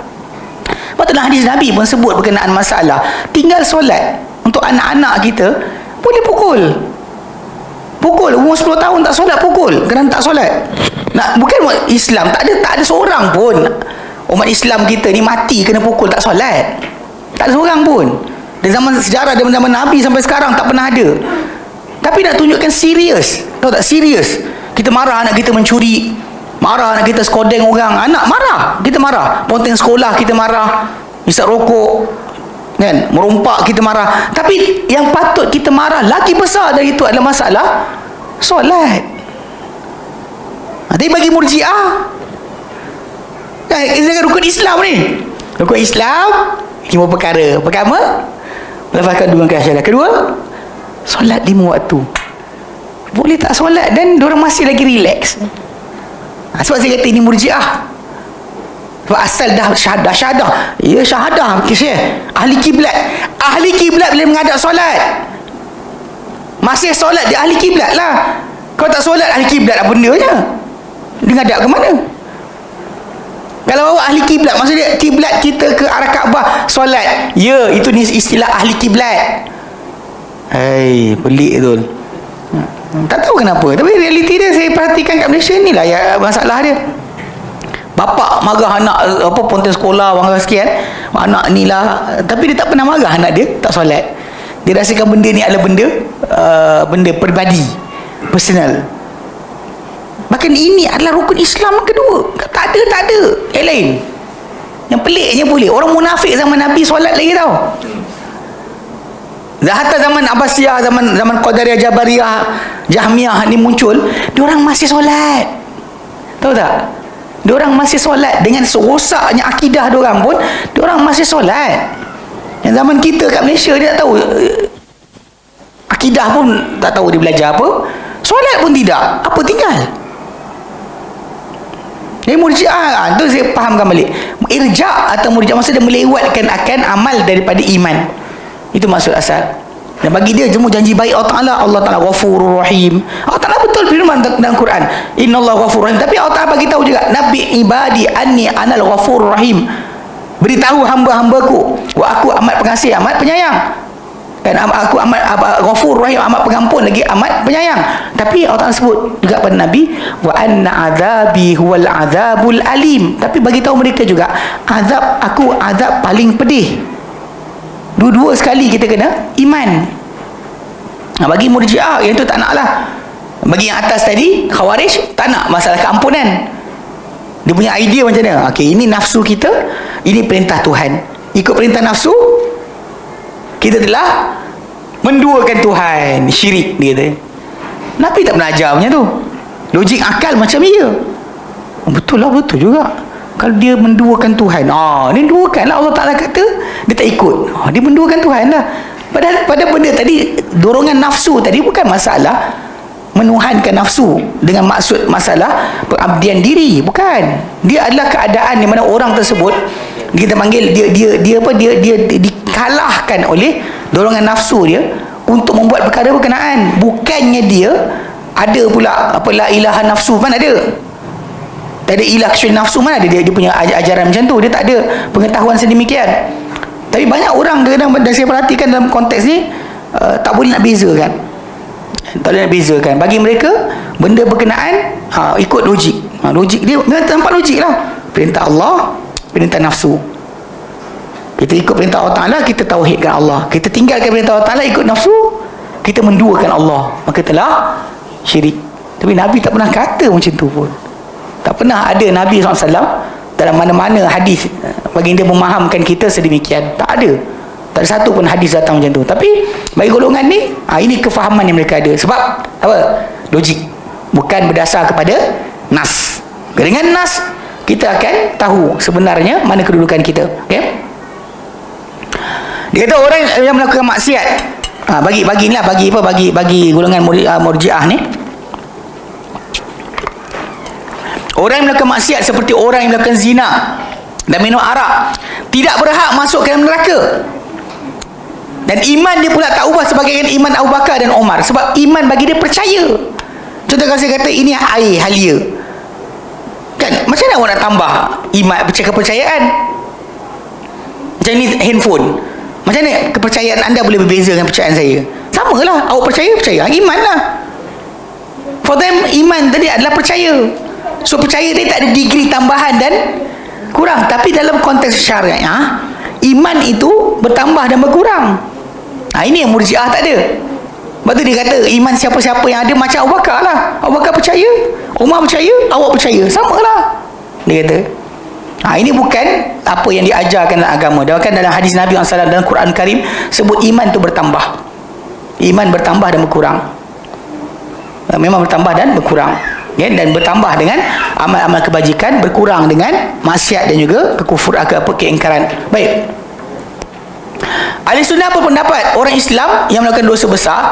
Patutlah hadis Nabi pun sebut berkenaan masalah tinggal solat. Untuk anak-anak kita boleh pukul umur 10 tahun tak solat, pukul kerana tak solat. Bukan Islam tak ada seorang pun umat Islam kita ni mati kena pukul tak solat. Tak ada seorang pun. Dari zaman sejarah, dari zaman Nabi sampai sekarang tak pernah ada. Tapi nak tunjukkan serius. Tahu tak, serius. Kita marah anak kita mencuri, marah anak kita skodeng orang, anak marah, kita marah. Ponteng sekolah kita marah, isap rokok, kan, merompak kita marah. Tapi yang patut kita marah lagi besar dari itu adalah masalah solat. Tapi bagi Murji'ah, dengan rukun Islam ni, rukun Islam 5 perkara. Pertama, lafazkan dua syahadat. Kedua, solat 5 waktu. Boleh tak solat dan diorang masih lagi relax. Sebab saya kata ini Murji'ah. Sebab asal dah syahadah. Ya, syahadah kisah ahli kiblat. Ahli kiblat boleh menghadap solat. Masih solat dia ahli kiblat lah. Kalau tak solat ahli kiblat apa benda je? Dia ngadap ke mana? Kalau awak ahli kiblat, maksudnya kiblat kita ke arah Kaabah, solat. Ya, itu ni istilah ahli kiblat. Hei, pelik tu. Tak tahu kenapa, tapi realiti dia saya perhatikan kat Malaysia ni lah ya, masalah dia. Bapak marah anak apa ponteng sekolah orang sekian, anak ni lah, tapi dia tak pernah marah anak dia tak solat. Dia rasakan benda ni adalah benda peribadi, personal. Bahkan ini adalah rukun Islam yang kedua. Tak ada yang lain. Yang peliknya boleh. Orang munafik zaman Nabi solat lagi tau. Hatta zaman Abbasiyah, zaman Qadariyah, Jabariyah, Jahmiyah ni muncul, diorang masih solat. Tahu tak? Diorang masih solat. Dengan serosaknya akidah diorang pun, diorang masih solat. Yang zaman kita kat Malaysia, dia tak tahu akidah pun tak tahu dia belajar apa, solat pun tidak, apa tinggal. Jadi Murji'ah tu saya fahamkan balik. Irja' atau Murji'ah maksudnya melewatkan akan amal daripada iman. Itu maksud asal. Dan bagi dia semua janji baik Allah Ta'ala Ghafurur Rahim. Allah Ta'ala betul firman dalam Quran, Innallaha Ghafurur Rahim. Tapi Allah Ta'ala bagi tahu juga, Nabi ibadi anni anal Ghafurur Rahim. Beritahu hamba-hambaku, aku amat pengasih, amat penyayang. Dan aku amat Ghafur Rahim, amat pengampun lagi amat penyayang. Tapi Allah Ta'ala sebut juga pada Nabi, wa anna azabi huwal azabul alim. Tapi bagi tahu mereka juga, aku azab paling pedih. Dua-dua sekali kita kena iman. Bagi Murji'ah yang tu tak nak lah. Bagi yang atas tadi Khawarij tak nak masalah keampunan. Dia punya idea macam mana? Okey, ini nafsu kita, ini perintah Tuhan. Ikut perintah nafsu, kita telah menduakan Tuhan, syirik dia kata. Nabi tak pernah ajar macam tu. Logik akal macam dia. Betul lah, betul juga. Kalau dia menduakan Tuhan, ni duakan lah. Allah Ta'ala kata dia tak ikut, dia menduakan Tuhan lah. Padahal pada benda tadi, dorongan nafsu tadi bukan masalah menuhankan nafsu dengan maksud masalah pengabdian diri, bukan. Dia adalah keadaan di mana orang tersebut kita panggil dia dikalahkan oleh dorongan nafsu dia untuk membuat perkara berkenaan. Bukannya dia ada pula apa la ilaha nafsu, mana ada. Tak ada ilah kecuali nafsu, mana ada dia punya ajaran macam tu. Dia tak ada pengetahuan sedemikian. Tapi banyak orang kadang-kadang saya perhatikan dalam konteks ni tak boleh nak bezakan. Tak boleh nak bezakan. Bagi mereka benda berkenaan ikut logik. Logik dia nampak logik lah. Perintah Allah, perintah nafsu. Kita ikut perintah Allah Ta'ala, kita tauhidkan Allah. Kita tinggalkan perintah Allah Ta'ala, ikut nafsu, kita menduakan Allah, maka telah syirik. Tapi Nabi tak pernah kata macam tu pun. Tak pernah ada Nabi SAW dalam mana-mana hadis baginda memahamkan kita sedemikian. Tak ada. Tak ada satu pun hadis datang macam tu. Tapi bagi golongan ni, ini kefahaman yang mereka ada. Sebab apa? Logik. Bukan berdasar kepada nas. Dengan nas, kita akan tahu sebenarnya mana kedudukan kita. Okay? Dia kata orang yang melakukan maksiat, bagi golongan Murji'ah ni, orang yang melakukan maksiat seperti orang yang melakukan zina dan minum arak tidak berhak masuk ke dalam neraka. Dan iman dia pula tak ubah sebagai iman Abu Bakar dan Umar, sebab iman bagi dia percaya. Contoh kalau saya kata ini air halia, kan macam mana orang nak tambah iman, kepercayaan? Macam ni handphone, macam mana kepercayaan anda boleh berbeza dengan percayaan saya? Sama lah, awak percaya, iman lah. For them, iman tadi adalah percaya. So percaya dia tak ada degree tambahan dan Kurang. Tapi dalam konteks syariah, iman itu bertambah dan berkurang. Ini yang Murji'ah tak ada. Sebab tu dia kata iman siapa-siapa yang ada macam Abu Bakar lah. Abu Bakar percaya, Umar percaya, awak percaya, sama lah, dia kata. Ini bukan apa yang diajarkan dalam agama. Bahkan dalam hadis Nabi SAW, dalam Quran Karim sebut iman tu bertambah. Iman bertambah dan berkurang. Memang bertambah dan berkurang, ya, dan bertambah dengan amal-amal kebajikan, berkurang dengan maksiat dan juga keingkaran. Baik, Ahli Sunnah berpendapat orang Islam yang melakukan dosa besar,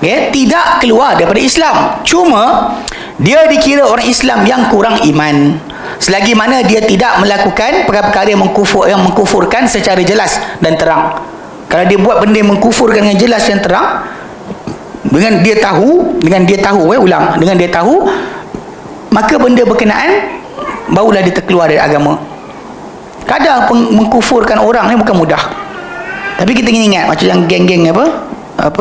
ya, tidak keluar daripada Islam, cuma dia dikira orang Islam yang kurang iman selagi mana dia tidak melakukan perkara-perkara yang mengkufurkan secara jelas dan terang. Kalau dia buat benda yang mengkufurkan dengan jelas dan terang, dengan dia tahu, maka benda berkenaan barulah dia terkeluar dari agama. Kadang mengkufurkan orang ni bukan mudah. Tapi kita kena ingat, macam yang geng-geng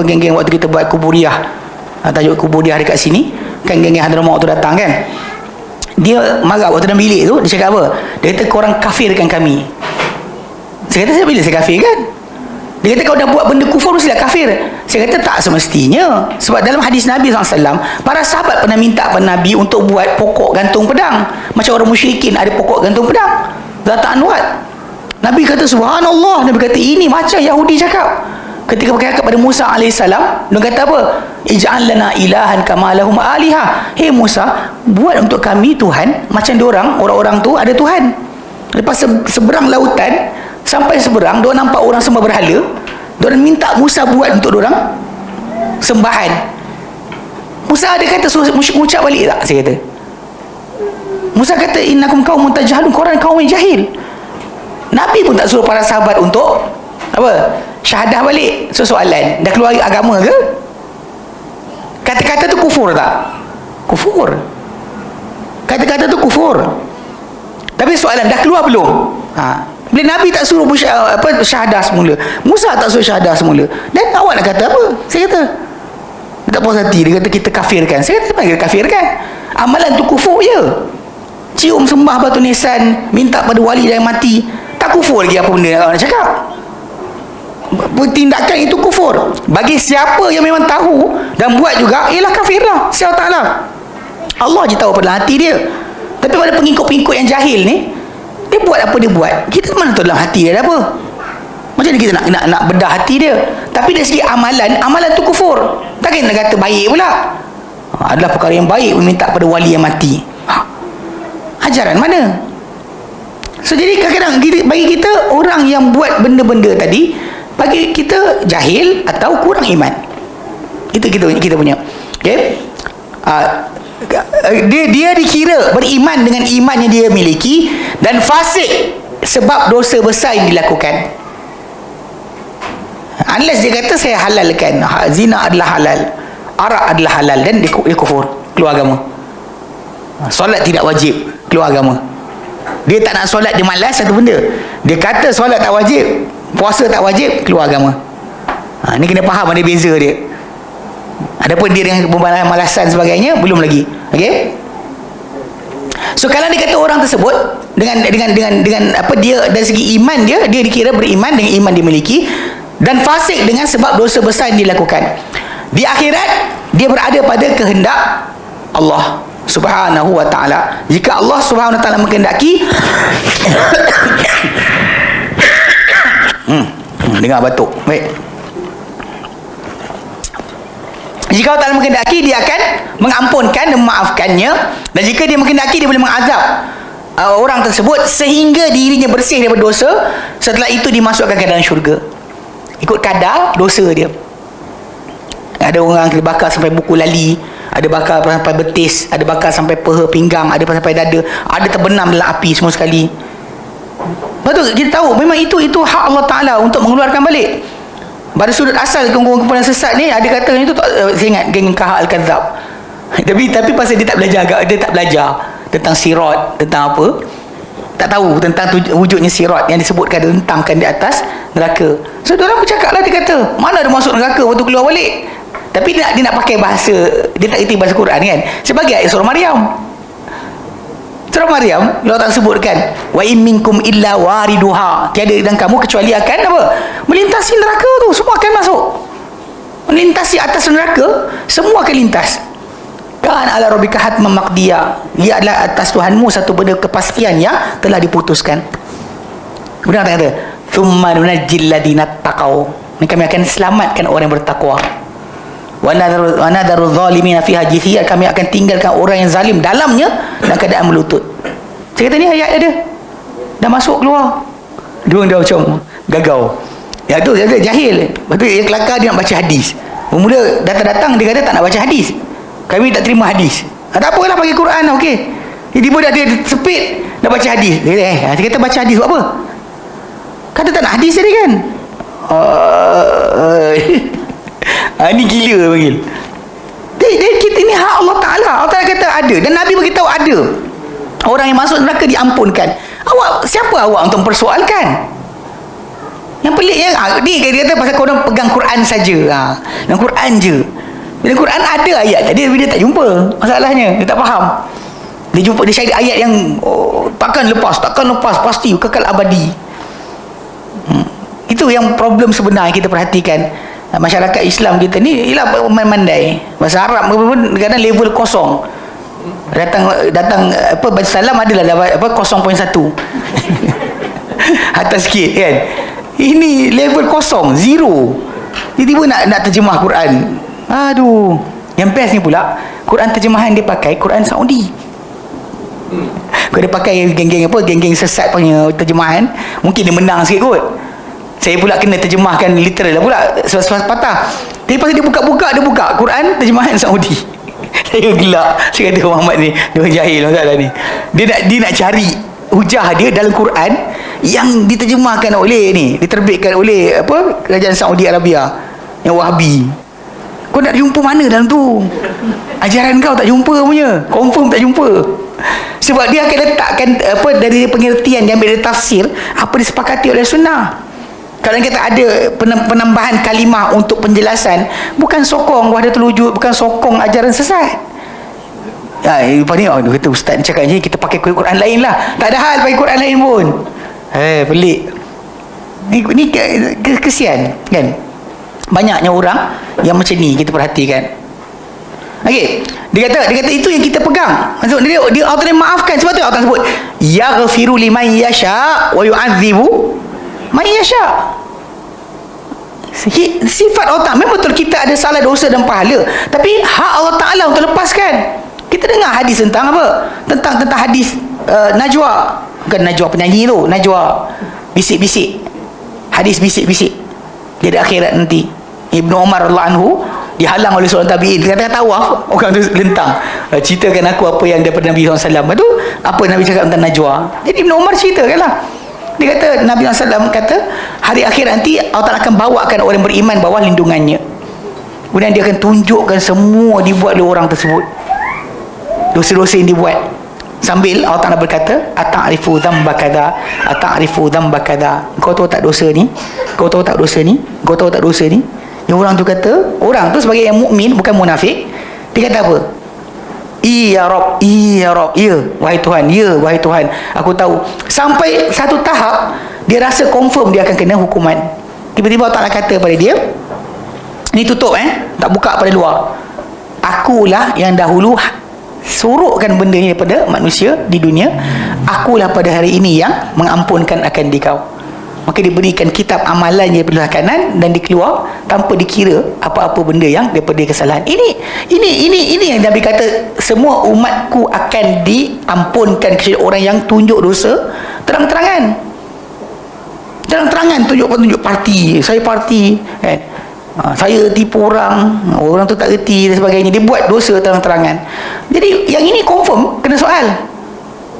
geng-geng waktu kita buat kuburiah, tajuk kuburiah dekat sini kan, geng-geng Hadramaut tu datang kan, dia marah waktu dalam bilik tu. Dia cakap apa? Dia kata korang kafirkan kami. Saya kata, bila saya kafirkan? Dia kata kau dah buat benda kufur mestilah kafir. Saya kata tak semestinya. Sebab dalam hadis Nabi SAW, para sahabat pernah minta kepada Nabi untuk buat pokok gantung pedang. Macam orang musyrikin ada pokok gantung pedang, Zat Anwat. Nabi kata subhanallah. Nabi kata ini macam Yahudi cakap. Ketika bercakap pada Musa AS, dia kata apa? Ij'al lana ilahan kama lahum aliha. Hei Musa, buat untuk kami Tuhan macam diorang, orang-orang tu ada Tuhan. Lepas seberang lautan, sampai seberang, diorang nampak orang sembah berhala. Diorang minta Musa buat untuk diorang sembahan. Musa ada kata suruh mengucap balik tak? Saya kata, Musa kata innakum qaumun tajhalun, korang kaum yang jahil. Nabi pun tak suruh para sahabat untuk apa? Syahadah balik. So soalan, dah keluar agama ke? Kata-kata tu kufur tak? Kufur. Kata-kata tu kufur. Tapi soalan, dah keluar belum? Bila Nabi tak suruh syahadah semula, Musa tak suruh syahadah semula, dan awak nak kata apa? Saya kata dia tak puas hati. Dia kata kita kafirkan. Saya kata apa kita kafirkan? Amalan tu kufur je. Cium sembah batu nisan, minta pada wali yang mati, tak kufur lagi apa benda yang nak cakap? Tindakan itu kufur. Bagi siapa yang memang tahu dan buat juga, ialah kafir lah. Siapa Ta'ala, Allah je tahu pada hati dia. Tapi pada pengikut-pengikut yang jahil ni, dia buat apa dia buat, kita mana tahu dalam hati dia ada apa. Macam mana kita nak bedah hati dia? Tapi dari segi amalan tu kufur. Takkan nak kata baik pula. Adalah perkara yang baik meminta pada wali yang mati. Ajaran mana? So jadi kadang-kadang bagi kita, orang yang buat benda-benda tadi, bagi kita jahil atau kurang iman. Itu kita punya. Okay? Dia dikira beriman dengan iman yang dia miliki, dan fasik sebab dosa besar yang dilakukan. Unless dia kata saya halalkan, zina adalah halal, arak adalah halal, dan dia kufur, keluar agama. Solat tidak wajib, keluar agama. Dia tak nak solat, dia malas, satu benda. Dia kata solat tak wajib, puasa tak wajib, keluar agama. Ni kena faham ada beza dia. Adapun dia dengan malasan sebagainya, belum lagi. Okey? So kalau dia kata orang tersebut dengan apa, dia dari segi iman dia dikira beriman dengan iman dia miliki, dan fasik dengan sebab dosa besar yang dilakukan. Di akhirat dia berada pada kehendak Allah Subhanahu wa ta'ala. Jika Allah Subhanahu wa ta'ala menghendaki dengar batuk. Baik. Jika Allah Ta'ala menghendaki, dia akan mengampunkan dan memaafkannya, dan jika dia menghendaki, dia boleh mengazab orang tersebut sehingga dirinya bersih daripada dosa. Setelah itu dimasukkan ke dalam syurga ikut kadar dosa dia. Ada orang kita bakar sampai buku lali, ada bakar sampai betis, ada bakar sampai peha pinggang, ada sampai dada, ada terbenam dalam api semua sekali. Betul, kita tahu memang itu hak Allah Ta'ala untuk mengeluarkan balik. Pada sudut asal kumpulan sesat ni, ada kata itu tak, saya ingat geng Kahal Al-Kadzab. tapi pasal dia tak belajar tentang sirat, tentang apa, tak tahu tentang wujudnya sirat yang disebutkan, dentangkan di atas neraka. So dia orang bercakap lah, dia kata mana ada masuk neraka waktu keluar balik. Tapi dia nak pakai bahasa, dia tak erti bahasa Quran kan, sebagai ayat surah Maryam. Surah Maryam, Allah Ta'ala sebutkan, wa in minkum illa wariduha, tiada dan kamu kecuali akan apa? Melintasi neraka tu, semua akan masuk. Melintasi atas neraka, semua akan lintas. Kan ala rabbika hatman maqdiya, ia adalah atas Tuhanmu satu benda kepastian yang telah diputuskan. Kemudian Allah kata, thumma nunajjil ladina taqaw, dan kami akan selamatkan orang yang bertakwa. Wa nadharu zalimina fiha jithiya, kami akan tinggalkan orang yang zalim dalamnya dalam keadaan melutut. Saya kata ni ayat ada, dah masuk keluar, dia macam gagau. Ya tu dia jahil. Lepas tu yang kelakar dia nak baca hadis. Mula datang-datang dia kata tak nak baca hadis. Kami tak terima hadis. Tak apalah bagi Quran lah, okey. Tiba-tiba dah dia sepit dah baca hadis. Dia kata baca hadis buat apa? Kata tak nak hadis tadi kan. Ni gila panggil. Dia kita ni hak Allah Ta'ala. Allah Ta'ala kata ada, dan Nabi beritahu ada. Orang yang masuk neraka diampunkan. Siapa awak untuk mempersoalkan? Yang pelik yang dia kata pasal korang pegang Quran saja. Dalam Quran je. Bila Quran ada ayat tadi, dia tak jumpa. Masalahnya dia tak faham. Dia jumpa, dia syahid ayat yang takkan lepas, pasti kekal abadi. Itu yang problem sebenar yang kita perhatikan. Masyarakat Islam kita ni ialah pandai. Bahasa Arab pun kadang level kosong. Datang apa baca salam adalah apa 0.1. Atas sikit kan. Ini level kosong, zero. Tiba-tiba nak terjemah Quran. Aduh. Yang best ni pula, Quran terjemahan dia pakai Quran Saudi. Kalau dia pakai geng-geng sesat punya terjemahan, mungkin dia menang sikit kot. Saya pula kena terjemahkan literal lah pula, sepas patah. Tapi pasal dia buka Quran terjemahan Saudi. Saya gelak. Saya kata Muhammad ni dia jahil masalah ni. Dia nak cari hujah dia dalam Quran yang diterjemahkan oleh ni, diterbitkan oleh apa, kerajaan Saudi Arabia yang Wahabi. Kau nak jumpa mana dalam tu? Ajaran kau tak jumpa punya, confirm tak jumpa. Sebab dia akan letakkan apa dari pengertian dia ambil dari tafsir apa disepakati oleh sunnah. Kalau kita ada penambahan kalimah untuk penjelasan, bukan sokong wahdatul wujud, bukan sokong ajaran sesat. Lepas ni dia kata ustaz ni cakap je kita pakai Quran lain lah. Tak ada hal pakai Quran lain pun. Pelik. Ni kesian kan. Banyaknya orang yang macam ni kita perhatikan. Okey, dia kata itu yang kita pegang. Maksud dia Allah maafkan. Sebab tu Allah sebut yaghfiru liman yasha wa yu'adzibu man yasha. Sifat Allah Ta'ala, memang betul kita ada salah, dosa dan pahala, tapi hak Allah Ta'ala untuk lepaskan. Kita dengar hadis tentang apa? Tentang hadis najwa. Bukan najwa penyanyi tu, najwa bisik-bisik. Hadis bisik-bisik. Dia ada akhirat nanti. Ibnu Umar radhiyallahu anhu dihalang oleh seorang tabi'in. Kata tawaf, orang tu lentang. Ceritakan aku apa yang daripada Nabi SAW. Itu apa Nabi cakap tentang najwa. Jadi Ibnu Umar ceritakanlah. Dia kata Nabi SAW kata hari akhir nanti Allah Ta'ala akan bawakan orang beriman bawah lindungannya. Kemudian dia akan tunjukkan semua dibuat oleh orang tersebut, dosa-dosa yang dibuat. Sambil Allah Ta'ala berkata, ata'rifu dhamba kadha, ata'rifu dhamba kadha. Kau tahu tak dosa ni? Kau tahu tak dosa ni? Kau tahu tak dosa ni? Yang orang tu kata, orang tu sebagai yang mukmin, bukan munafik, dia kata apa? Ya Rabb, ya Rabb, ya wahai Tuhan, ya wahai Tuhan, aku tahu. Sampai satu tahap dia rasa confirm dia akan kena hukuman. Tiba-tiba Allah Ta'ala kata pada dia, ni tutup tak buka pada luar. Akulah yang dahulu suruhkan benda ni daripada manusia di dunia. Akulah pada hari ini yang mengampunkan akan dikau. Maka diberikan kitab amalannya belah kanan dan dikeluar tanpa dikira apa-apa benda yang daripada kesalahan. Ini yang Nabi kata semua umatku akan diampunkan kecuali orang yang tunjuk dosa terang-terangan. Terang-terangan tunjuk parti, saya parti kan. Saya tipu orang tu tak reti dan sebagainya. Dia buat dosa terang-terangan. Jadi yang ini confirm kena soal,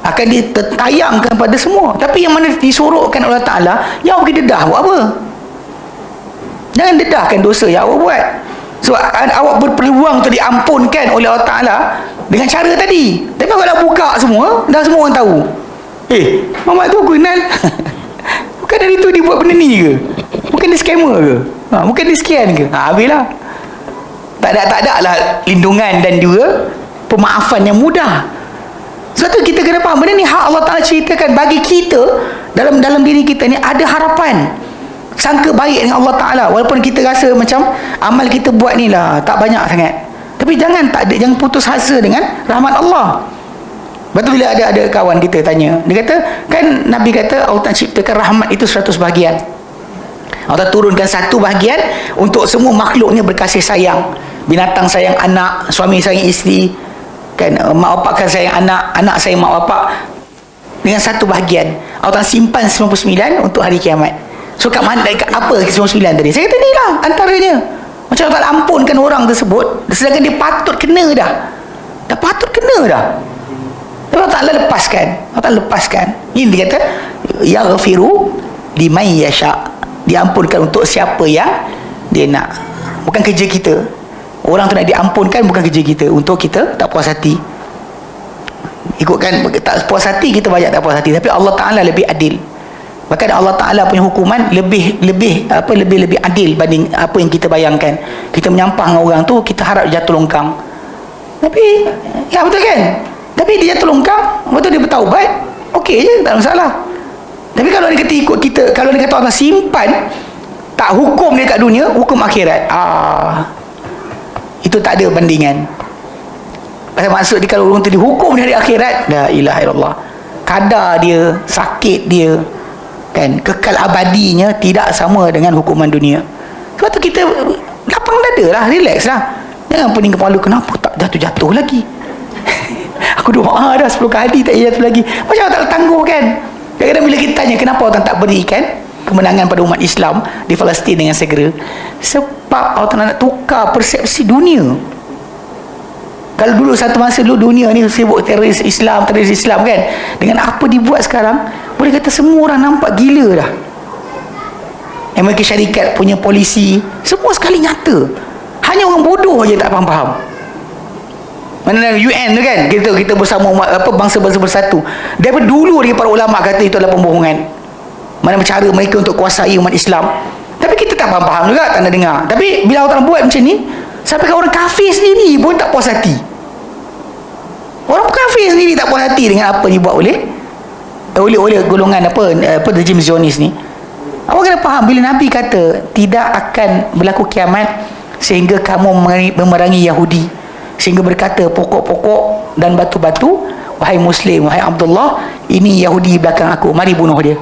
akan ditayangkan pada semua. Tapi yang mana disuruhkan oleh Allah Ta'ala, yang pergi dedah buat apa? Jangan dedahkan dosa yang awak buat. So awak berpeluang untuk diampunkan oleh Allah Ta'ala dengan cara tadi. Tapi kalau dah buka semua, dah semua orang tahu, Muhammad tu aku kenal. Bukan dari tu dia buat benda ni ke? Bukan dia scammer ke? Bukan dia sekian ke? Habislah. Tak ada lah lindungan dan juga pemaafan yang mudah. Sebab tu kita kena faham, benda ni hak Allah Ta'ala ceritakan bagi kita. Dalam diri kita ni ada harapan, sangka baik dengan Allah Ta'ala. Walaupun kita rasa macam amal kita buat ni lah tak banyak sangat, tapi jangan putus asa dengan rahmat Allah. Betul, bila ada kawan kita tanya, dia kata, kan Nabi kata Allah Ta'ala ciptakan rahmat itu 100 bahagian. Allah turunkan 1 bahagian untuk semua makhluknya berkasih sayang. Binatang sayang anak, suami sayang isteri, kan, mak bapak kan sayang anak, anak sayang mak bapak. Dengan 1 bahagian Allah Ta'ala simpan 99 untuk hari kiamat. So kat mana, kat apa 99 tadi? Saya kata ni lah antaranya. Macam Allah Ta'ala ampunkan orang tersebut, sedangkan dia patut kena dah. Dah patut kena dah, tapi Allah Ta'ala lepaskan. Allah Ta'ala lepaskan. Ini dia kata yaghfiru liman yasha', diampunkan untuk siapa yang dia nak. Bukan kerja kita. Orang tu nak diampunkan, bukan kerja kita. Untuk kita tak puas hati, ikutkan tak puas hati, kita banyak tak puas hati. Tapi Allah Ta'ala lebih adil. Bahkan Allah Ta'ala punya hukuman lebih adil banding apa yang kita bayangkan. Kita menyampah dengan orang tu, kita harap jatuh longkang, tapi ya betul kan, tapi dia jatuh longkang, betul dia bertaubat, okey je, tak masalah. Tapi kalau dia kata ikut kita, kalau dia kata Allah simpan, tak hukum dia kat dunia, hukum akhirat, itu tak ada bandingan. Maksud dia, kalau orang tu dihukum di hari akhirat, la ilaha illallah, kadar dia, sakit dia, kan, kekal abadinya tidak sama dengan hukuman dunia. Sebab tu kita lapang dada lah, relax lah, jangan pening kepala, kenapa tak jatuh-jatuh lagi. Aku doa dah 10 kali tak jatuh lagi. Macam tak tangguh kan. Kadang-kadang bila kita tanya kenapa orang tak berikan kemenangan pada umat Islam di Palestin dengan segera, sebab Allah nak tukar persepsi dunia. Kalau dulu satu masa dunia ni sibuk teroris Islam kan, dengan apa dibuat sekarang, boleh kata semua orang nampak gila dah. Amerika Syarikat punya polisi semua sekali nyata, hanya orang bodoh je tak faham-faham. Mana UN tu kan, kita bersama bangsa-bangsa bersatu. Daripada dulu dia para ulama kata itu adalah pembohongan. Mana cara mereka untuk kuasai umat Islam. Tapi kita tak faham-faham juga, tak nak dengar. Tapi bila orang buat macam ni, sampai ke orang kafir sendiri pun tak puas hati. Orang kafir sendiri tak puas hati dengan apa dibuat oleh golongan rejim Zionis ni. Awak kena faham, bila Nabi kata tidak akan berlaku kiamat sehingga kamu memerangi Yahudi, sehingga berkata pokok-pokok dan batu-batu, wahai Muslim, wahai Abdullah, ini Yahudi belakang aku, mari bunuh dia.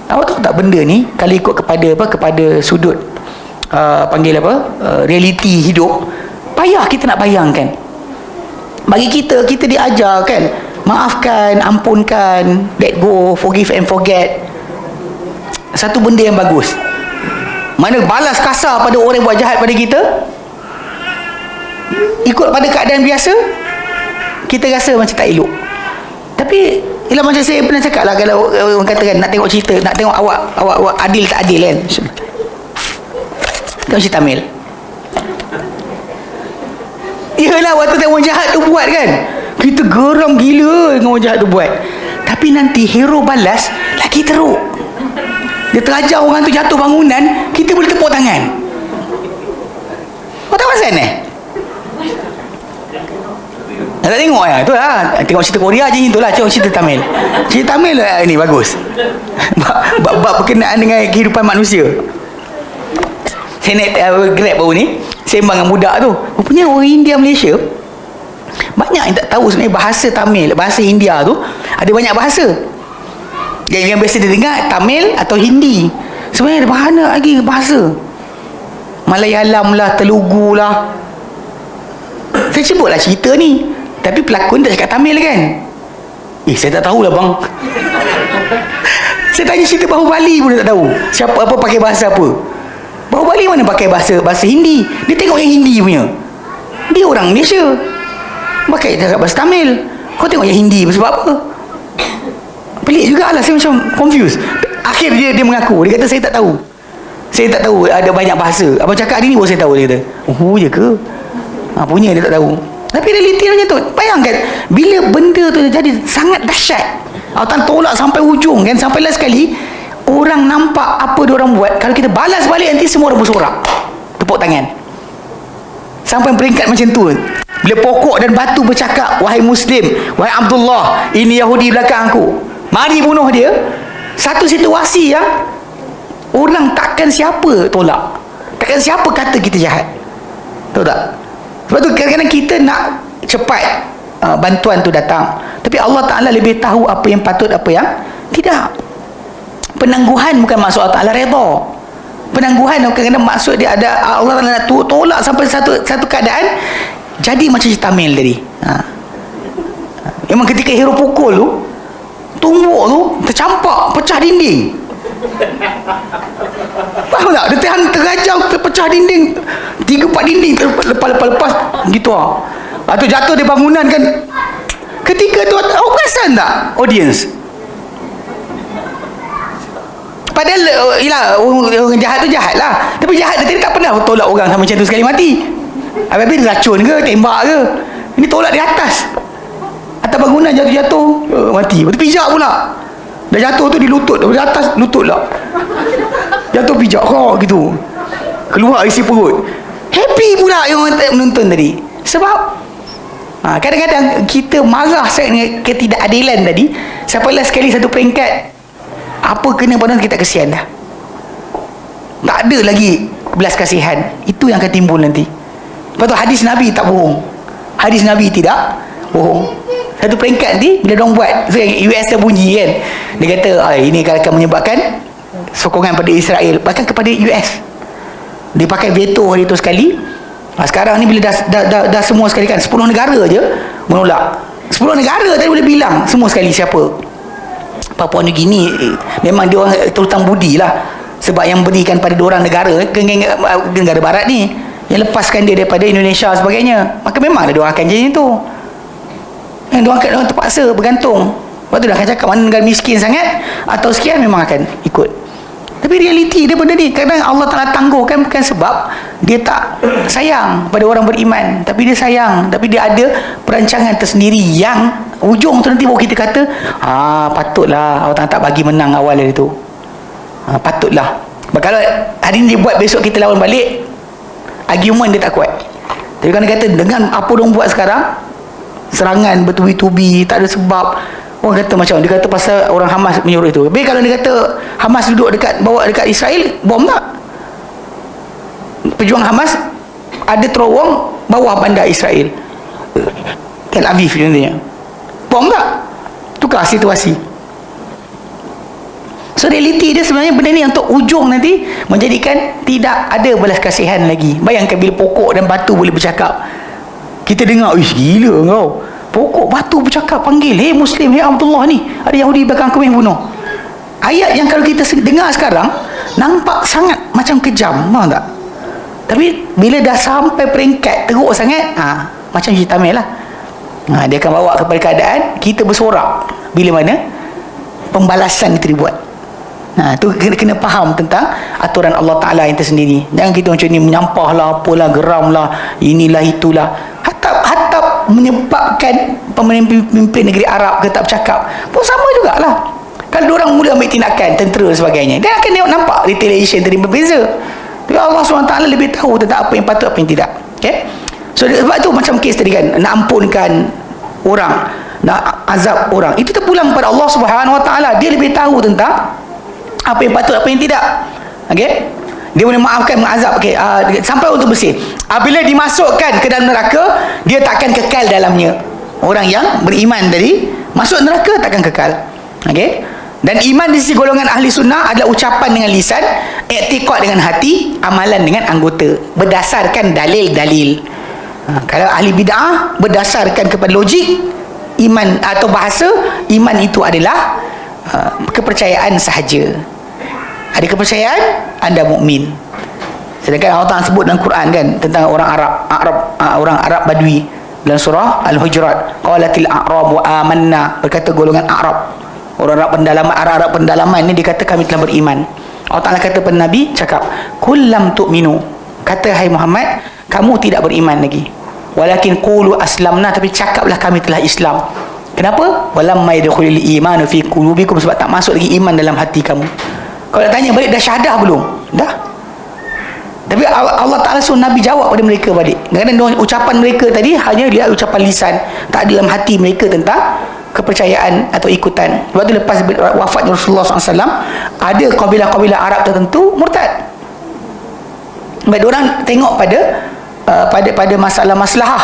Awak tahu tak benda ni kalau ikut kepada sudut realiti hidup, payah kita nak bayangkan. Bagi kita diajar kan, maafkan, ampunkan, let go, forgive and forget, satu benda yang bagus. Mana balas kasar pada orang yang buat jahat pada kita, ikut pada keadaan biasa, kita rasa macam tak elok. Tapi ialah macam saya pernah cakap lah, kalau orang kata kan, nak tengok cerita, nak tengok awak adil tak adil kan, tengok cerita Amil. Iyalah, waktu tengok orang jahat tu buat kan, kita geram gila dengan orang jahat tu buat. Tapi nanti hero balas lagi teruk. Dia terajar orang tu jatuh bangunan, kita boleh tepuk tangan. Kau tahu pasal ni? Tak tengok ya, tu lah. Tengok cerita Korea je, itulah. Tengok cerita Tamil. Cerita Tamil ni bagus. Bab berkenaan dengan kehidupan manusia. Saya naik Grab baru ni, sembang dengan budak tu. Rupanya orang India, Malaysia, banyak yang tak tahu sebenarnya bahasa Tamil, bahasa India tu ada banyak bahasa. Yang biasa dia dengar Tamil atau Hindi. Sebenarnya ada banyak lagi bahasa. Malayalam lah, Telugu lah. Saya sebutlah cerita ni, tapi pelakon tak cakap Tamil kan. Saya tak tahulah bang. Saya tanya cerita Bahubali pun dia tak tahu siapa apa pakai bahasa apa. Bahubali mana pakai bahasa Hindi. Dia tengok yang Hindi punya, dia orang Malaysia, pakai cakap bahasa Tamil. Kau tengok yang Hindi sebab apa? Pelik jugalah, saya macam confused. Akhir dia mengaku, dia kata saya tak tahu ada banyak bahasa. Abang cakap hari ni baru saya tahu, dia kata. Oh je ke? Punya dia tak tahu. Tapi realiti macam tu. Bayangkan bila benda tu jadi sangat dahsyat, Allah tolak sampai ujung kan, sampai last sekali orang nampak apa dia orang buat, kalau kita balas balik nanti semua orang bersorak, tepuk tangan. Sampai peringkat macam tu. Bila pokok dan batu bercakap, wahai Muslim, wahai Abdullah, ini Yahudi belakang aku, mari bunuh dia. Satu situasi yang orang takkan siapa tolak, takkan siapa kata kita jahat. Tahu tak? Sebab tu kadang-kadang kita nak cepat bantuan tu datang, tapi Allah Ta'ala lebih tahu apa yang patut, apa yang tidak. Penangguhan bukan maksud Allah Ta'ala redha. Penangguhan kadang-kadang maksud dia ada Allah Ta'ala nak tolak sampai satu keadaan jadi macam cerita Tamil tadi. Memang ketika hero pukul tu, tumbuk tu tercampak, pecah dinding. Faham tak? Dia terajang, terpecah dinding, 3-4 dinding lepas gitu lah. Atau jatuh di bangunan kan. Ketika tu awak perasan tak audience? Padahal yelah, orang jahat tu jahat lah, tapi jahat dia tak pernah tolak orang sampai macam tu sekali mati. Habis dia racun ke, tembak ke. Ini tolak di atas bangunan, jatuh-jatuh mati. Lepas tu pijak pula. Dah jatuh tu di lutut, dari atas lutut lah, jatuh pijak gitu, keluar isi perut. Happy pula yang menonton tadi. Sebab kadang-kadang kita marah sangat dengan ketidakadilan tadi. Sampailah sekali satu peringkat, apa kena pada kita kesian dah, tak ada lagi belas kasihan. Itu yang akan timbul nanti. Lepas tu hadis Nabi tak bohong, hadis Nabi tidak bohong. Satu peringkat nanti bila diorang buat, US dah bunyi kan, dia kata ini akan menyebabkan sokongan pada Israel, bahkan kepada US. Dia pakai veto hari tu sekali. Sekarang ni bila dah semua sekali kan, 10 negara je menolak. 10 negara tadi boleh bilang semua sekali siapa. Papua New Guinea memang dia orang terhutang budi lah, sebab yang berikan pada diorang negara barat ni, yang lepaskan dia daripada Indonesia sebagainya, maka memang dia orang akan jadi tu. Diorang terpaksa bergantung. Lepas tu dah akan cakap mana negara miskin sangat atau sekian, memang akan ikut. Tapi realiti dia benda ni, kadang Allah Ta'ala tangguhkan bukan sebab dia tak sayang pada orang beriman, tapi dia sayang, tapi dia ada perancangan tersendiri yang ujung tu nanti baru kita kata patutlah Allah Ta'ala tak bagi menang awal dari tu. Patutlah. Kalau hari ni dia buat, besok kita lawan balik, argument dia tak kuat. Tapi kalau dia kata dengan apa diorang buat sekarang, serangan bertubi-tubi, tak ada sebab, orang kata macam, dia kata pasal orang Hamas menyuruh itu. Tapi kalau dia kata Hamas duduk bawa dekat Israel, bom tak? Pejuang Hamas ada terowong bawah bandar Israel, Tel Aviv contohnya, bom tak? Tukar situasi. So realiti dia sebenarnya benda ni untuk ujung nanti menjadikan tidak ada belas kasihan lagi. Bayangkan bila pokok dan batu boleh bercakap, kita dengar, gila kau, pokok batu bercakap, panggil, hei Muslim, hei Abdullah, ni ada Yahudi belakang aku yang bunuh. Ayat yang kalau kita dengar sekarang nampak sangat macam kejam, faham tak? Tapi bila dah sampai peringkat teruk sangat, macam cerita Tamil lah, dia akan bawa kepada keadaan kita bersorak bila mana pembalasan itu dibuat. Tu kena faham tentang aturan Allah Ta'ala yang tersendiri. Jangan kita macam ni menyampah lah, apalah, geram lah, inilah itulah, hatta menyebabkan pemimpin negeri Arab ke tak bercakap pun sama jugalah. Kalau diorang mula ambil tindakan, tentera dan sebagainya, dia akan nampak retaliation tadi berbeza. Tapi Allah SWT lebih tahu tentang apa yang patut, apa yang tidak. Okay? So sebab tu macam kes tadi kan, nak ampunkan orang, nak azab orang, itu terpulang pada Allah SWT. Dia lebih tahu tentang apa yang patut, apa yang tidak. Okay? Dia boleh maafkan, mengazab, sampai untuk bersih. Bila dimasukkan ke dalam neraka, dia takkan kekal dalamnya. Orang yang beriman tadi masuk neraka takkan kekal. Dan iman di sisi golongan ahli sunnah adalah ucapan dengan lisan, i'tiqad dengan hati, amalan dengan anggota, berdasarkan dalil-dalil. Kalau ahli bid'ah berdasarkan kepada logik, iman atau bahasa, iman itu adalah kepercayaan sahaja. Ada kepercayaan, anda mukmin. Sedangkan Allah Ta'ala sebut dalam Quran kan tentang orang orang Arab Badui dalam surah Al-Hujurat, qalatil a'rabu amanna, berkata golongan Arab, orang Arab pendalaman ni, dia kata kami telah beriman. Allah Ta'ala kata pada Nabi, cakap, kullam tu'minu, kata hai Muhammad, kamu tidak beriman lagi, walakin qulu aslamna, tapi cakaplah kami telah Islam. Kenapa? Walamma yadkhulul imanu fi qulubikum, sebab tak masuk lagi iman dalam hati kamu. Kalau tanya balik, dah syahadah belum? Dah. Tapi Allah Ta'ala suruh Nabi jawab pada mereka balik. Kadang-kadang ucapan mereka tadi hanya dia ucapan lisan, tak ada dalam hati mereka tentang kepercayaan atau ikutan. Sebab tu lepas wafat Rasulullah SAW, ada kabilah-kabilah Arab tertentu murtad. Sebab diorang tengok pada masalah maslahah,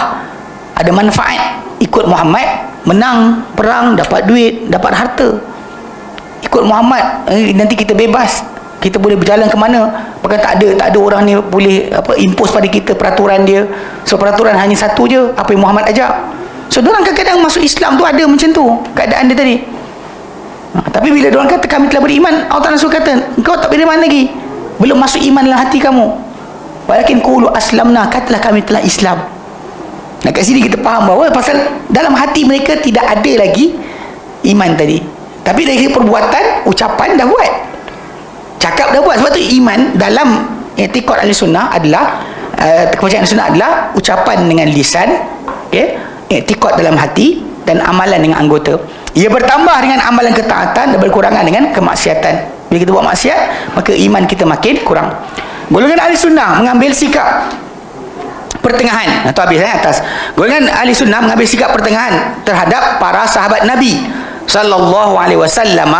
ada manfaat ikut Muhammad, menang perang, dapat duit, dapat harta. Ikut Muhammad, nanti kita bebas, kita boleh berjalan ke mana, bahkan tak ada orang ni boleh impose pada kita peraturan dia. So peraturan hanya satu je, apa yang Muhammad ajar. So diorang kadang-kadang masuk Islam tu ada macam tu keadaan dia tadi. Tapi bila diorang kata kami telah beriman, Allah Ta'ala suruh kata engkau tak beriman lagi, belum masuk iman dalam hati kamu. Walakin qulu aslamna, katalah kami telah Islam. Nah, kat sini kita faham bahawa pasal dalam hati mereka tidak ada lagi iman tadi, tapi dari perbuatan, ucapan dah buat, cakap dah buat. Sebab tu iman dalam i'tiqad ahli sunnah adalah kepercayaan ahli sunnah adalah ucapan dengan lisan, okay? I'tiqad dalam hati, dan amalan dengan anggota. Ia bertambah dengan amalan ketaatan dan berkurangan dengan kemaksiatan. Bila kita buat maksiat, maka iman kita makin kurang. Golongan ahli sunnah mengambil sikap pertengahan. Itu habis atas. Golongan ahli sunnah mengambil sikap pertengahan terhadap para sahabat Nabi sallallahu alaihi wasallam,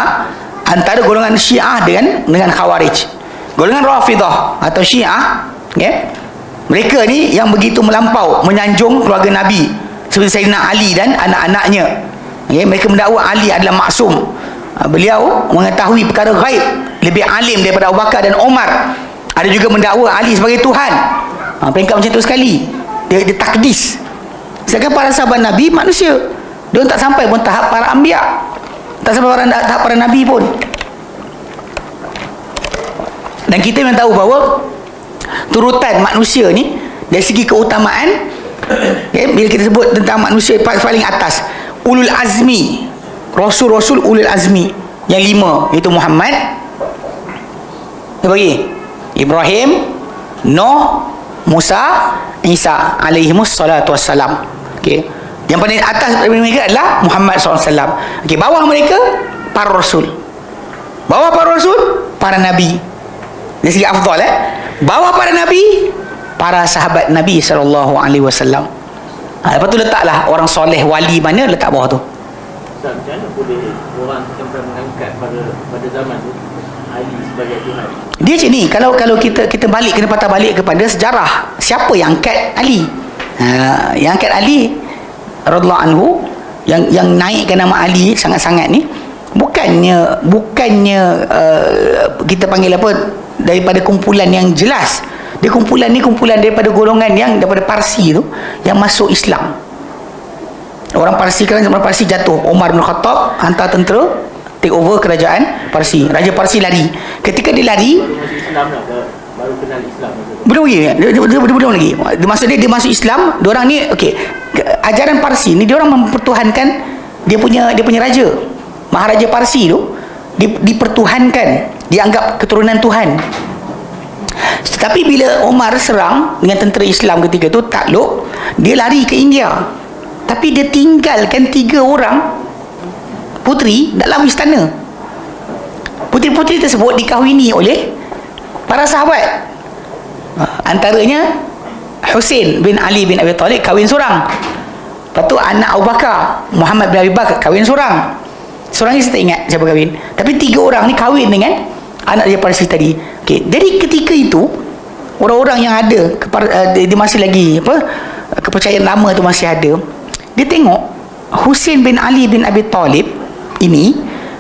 antara golongan Syiah dengan Khawarij. Golongan Rafidah atau Syiah, okay? Mereka ni yang begitu melampau menyanjung keluarga Nabi, seperti Sayyidina Ali dan anak-anaknya. Okay? Mereka mendakwa Ali adalah maksum. Beliau mengetahui perkara ghaib, lebih alim daripada Abu Bakar dan Umar. Ada juga mendakwa Ali sebagai Tuhan. Peringkat macam tu sekali. Dia takdis. Sedangkan para sahabat Nabi manusia. Dia tak sampai pun tahap para anbiya. Tak sampai tahap para Nabi pun. Dan kita memang tahu bahawa turutan manusia ni dari segi keutamaan, okay, bila kita sebut tentang manusia paling atas, ulul azmi, rasul-rasul ulul azmi yang 5, iaitu Muhammad, dia bagi Ibrahim, Nuh, Musa, Isa alaihimus salatu wassalam. Okay. Yang paling atas daripada mereka adalah Muhammad SAW. Okay. Bawah mereka para rasul. Bawah para rasul para nabi. Dari segi afdal, bawah para nabi para sahabat Nabi SAW. Lepas tu letaklah orang soleh wali mana, letak bawah tu. Macam mana boleh orang sampai mengangkat pada zaman tu Ali sebagai Tuhan? Dia macam ni, kalau kita balik, kena patah balik kepada sejarah. Siapa yang angkat Ali? Yang angkat Ali radhiyallahu anhu, yang naikkan nama Ali sangat-sangat ni, bukannya kita panggil apa, daripada kumpulan yang jelas. Dia kumpulan daripada golongan yang daripada Parsi tu, yang masuk Islam. Orang Parsi, kan orang Parsi jatuh, Umar bin Khattab hantar tentera take over kerajaan Parsi. Raja Parsi lari. Ketika dia lari, baru kenal Islam. Belum lagi. Maksudnya dia masuk Islam. Diorang ni, okey, ajaran Parsi ni diorang mempertuhankan dia punya raja. Maharaja Parsi tu dipertuhankan, dianggap keturunan Tuhan. Tetapi bila Umar serang dengan tentera Islam ketika tu, takluk, dia lari ke India. Tapi dia tinggalkan 3 orang putri dalam istana. Putri-putri tersebut dikahwini oleh para sahabat. Antaranya Husain bin Ali bin Abi Talib kahwin seorang. Lepas tu anak Abu Bakar, Muhammad bin Abi Bakar, kahwin seorang. Seorang ni saya tak ingat siapa kahwin. Tapi 3 orang ni kahwin dengan anak dia Parsi tadi. Okay. Jadi ketika itu, orang-orang yang ada dia masih lagi kepercayaan lama tu masih ada. Dia tengok Husain bin Ali bin Abi Talib ini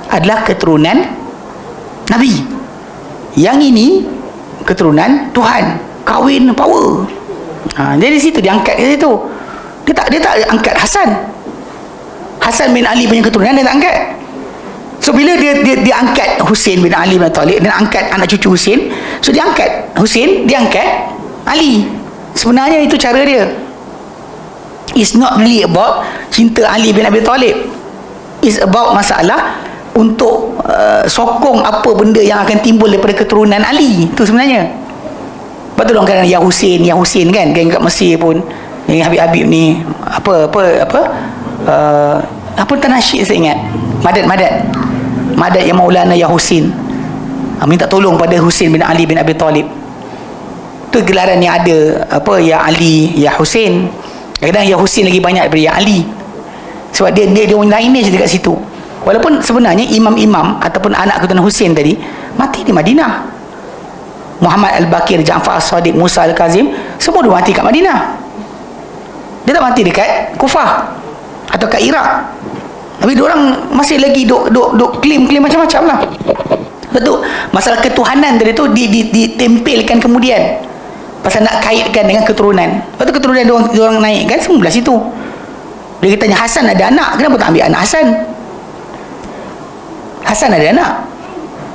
adalah keturunan Nabi. Yang ini keturunan Tuhan. Kahwin power. Jadi situ dia angkat ke situ. Dia tak angkat Hasan bin Ali punya keturunan, dia tak angkat. So bila dia angkat Husain bin Ali bin Abi Talib, dan angkat anak cucu Husain, so dia angkat Husain, dia angkat Ali. Sebenarnya itu cara dia. It's not really about cinta Ali bin Abi Talib. It's about masalah untuk sokong apa benda yang akan timbul daripada keturunan Ali. Itu sebenarnya. Lepas tu orang kata Ya Husain kan, geng kat Mesir pun, yang Habib-Habib ni apa tak nasyid saya ingat, Madad yang Maulana Ya Husain, minta tolong pada Husain bin Ali bin Abi Talib. Tu gelaran yang ada, apa, Ya Ali, Ya Husin. Kadang-kadang Ya Husin lagi banyak daripada Ya Ali. Sebab dia orang lain je dekat situ. Walaupun sebenarnya imam-imam ataupun anak keturunan Husin tadi mati di Madinah. Muhammad Al-Baqir, Ja'far As-Sadiq, Musa Al-Kazim, semua dia mati kat Madinah. Dia tak mati dekat Kufah atau kat Iraq. Tapi diorang masih lagi duk klaim macam-macam lah. Betul. Masalah ketuhanan tadi tu ditempelkan kemudian. Pasal nak kaitkan dengan keturunan. Lepas tu keturunan diorang naik kan semua belah situ. Dia tanya, Hasan ada anak, kenapa tak ambil anak Hasan? Hasan ada anak,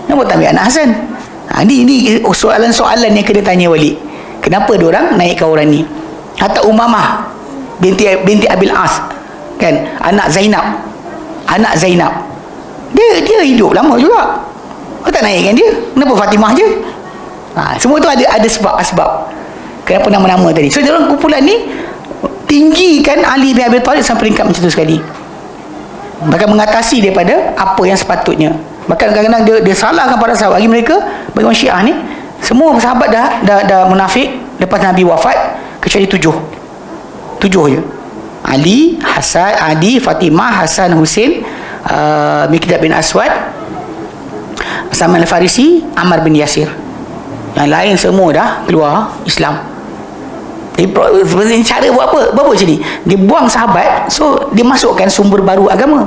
kenapa tak ambil anak Hasan? Ini soalan-soalan yang kena tanya balik. Kenapa diorang naikkan orang ni? Hatta Umamah binti Abil As, kan, anak Zainab, dia hidup lama juga, kau tak naikkan dia? Kenapa Fatimah je? Semua tu ada sebab-sebab kenapa nama-nama tadi. So diorang kumpulan ni tinggikan Ali bin Abi Talib sampai peringkat macam tu sekali, bahkan mengatasi daripada apa yang sepatutnya. Bahkan kadang-kadang dia salahkan para sahabat. Bagi mereka, bagi orang Syiah ni, semua sahabat dah munafik lepas Nabi wafat, kecuali 7 je. Ali, Hasan, Adi, Fatimah, Hasan, Husin, Miqdad bin Aswad, Salman Al-Farisi, Ammar bin Yasir. Yang lain semua dah keluar Islam. Jadi cara buat apa? Buat macam ni, dia buang sahabat, so dia masukkan sumber baru agama.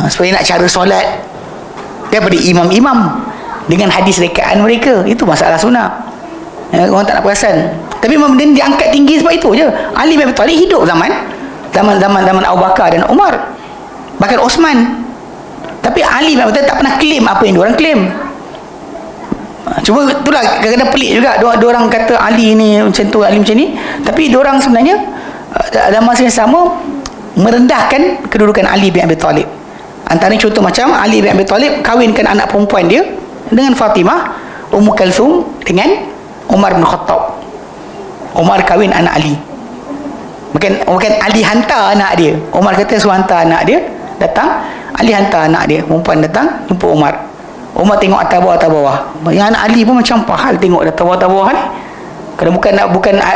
Supaya nak cara solat daripada imam-imam dengan hadis rekaan mereka. Itu masalah sunnah. Orang tak nak perasan. Tapi memang dia diangkat tinggi sebab itu je. Ali bin Abi Talib hidup zaman Abu Bakar dan Umar, bahkan Osman. Tapi Ali bin Abi Talib tak pernah claim apa yang diorang claim. Cuma itulah kadang-kadang pelik juga. Diorang kata Ali ni macam tu, Ali macam ni, tapi diorang sebenarnya dalam masa yang sama merendahkan kedudukan Ali bin Abi Talib. Antara contoh macam Ali bin Abi Talib kahwinkan anak perempuan dia dengan Fatimah, Ummu Kalsum dengan Umar bin Khattab. Umar kahwin anak Ali. Bukan Ali hantar anak dia. Umar kata suruh hantar anak dia datang. Ali hantar anak dia perempuan datang jumpa Umar. Umar tengok atas bawah. Yang anak Ali pun macam apa hal tengok atas bawah ni. Kalau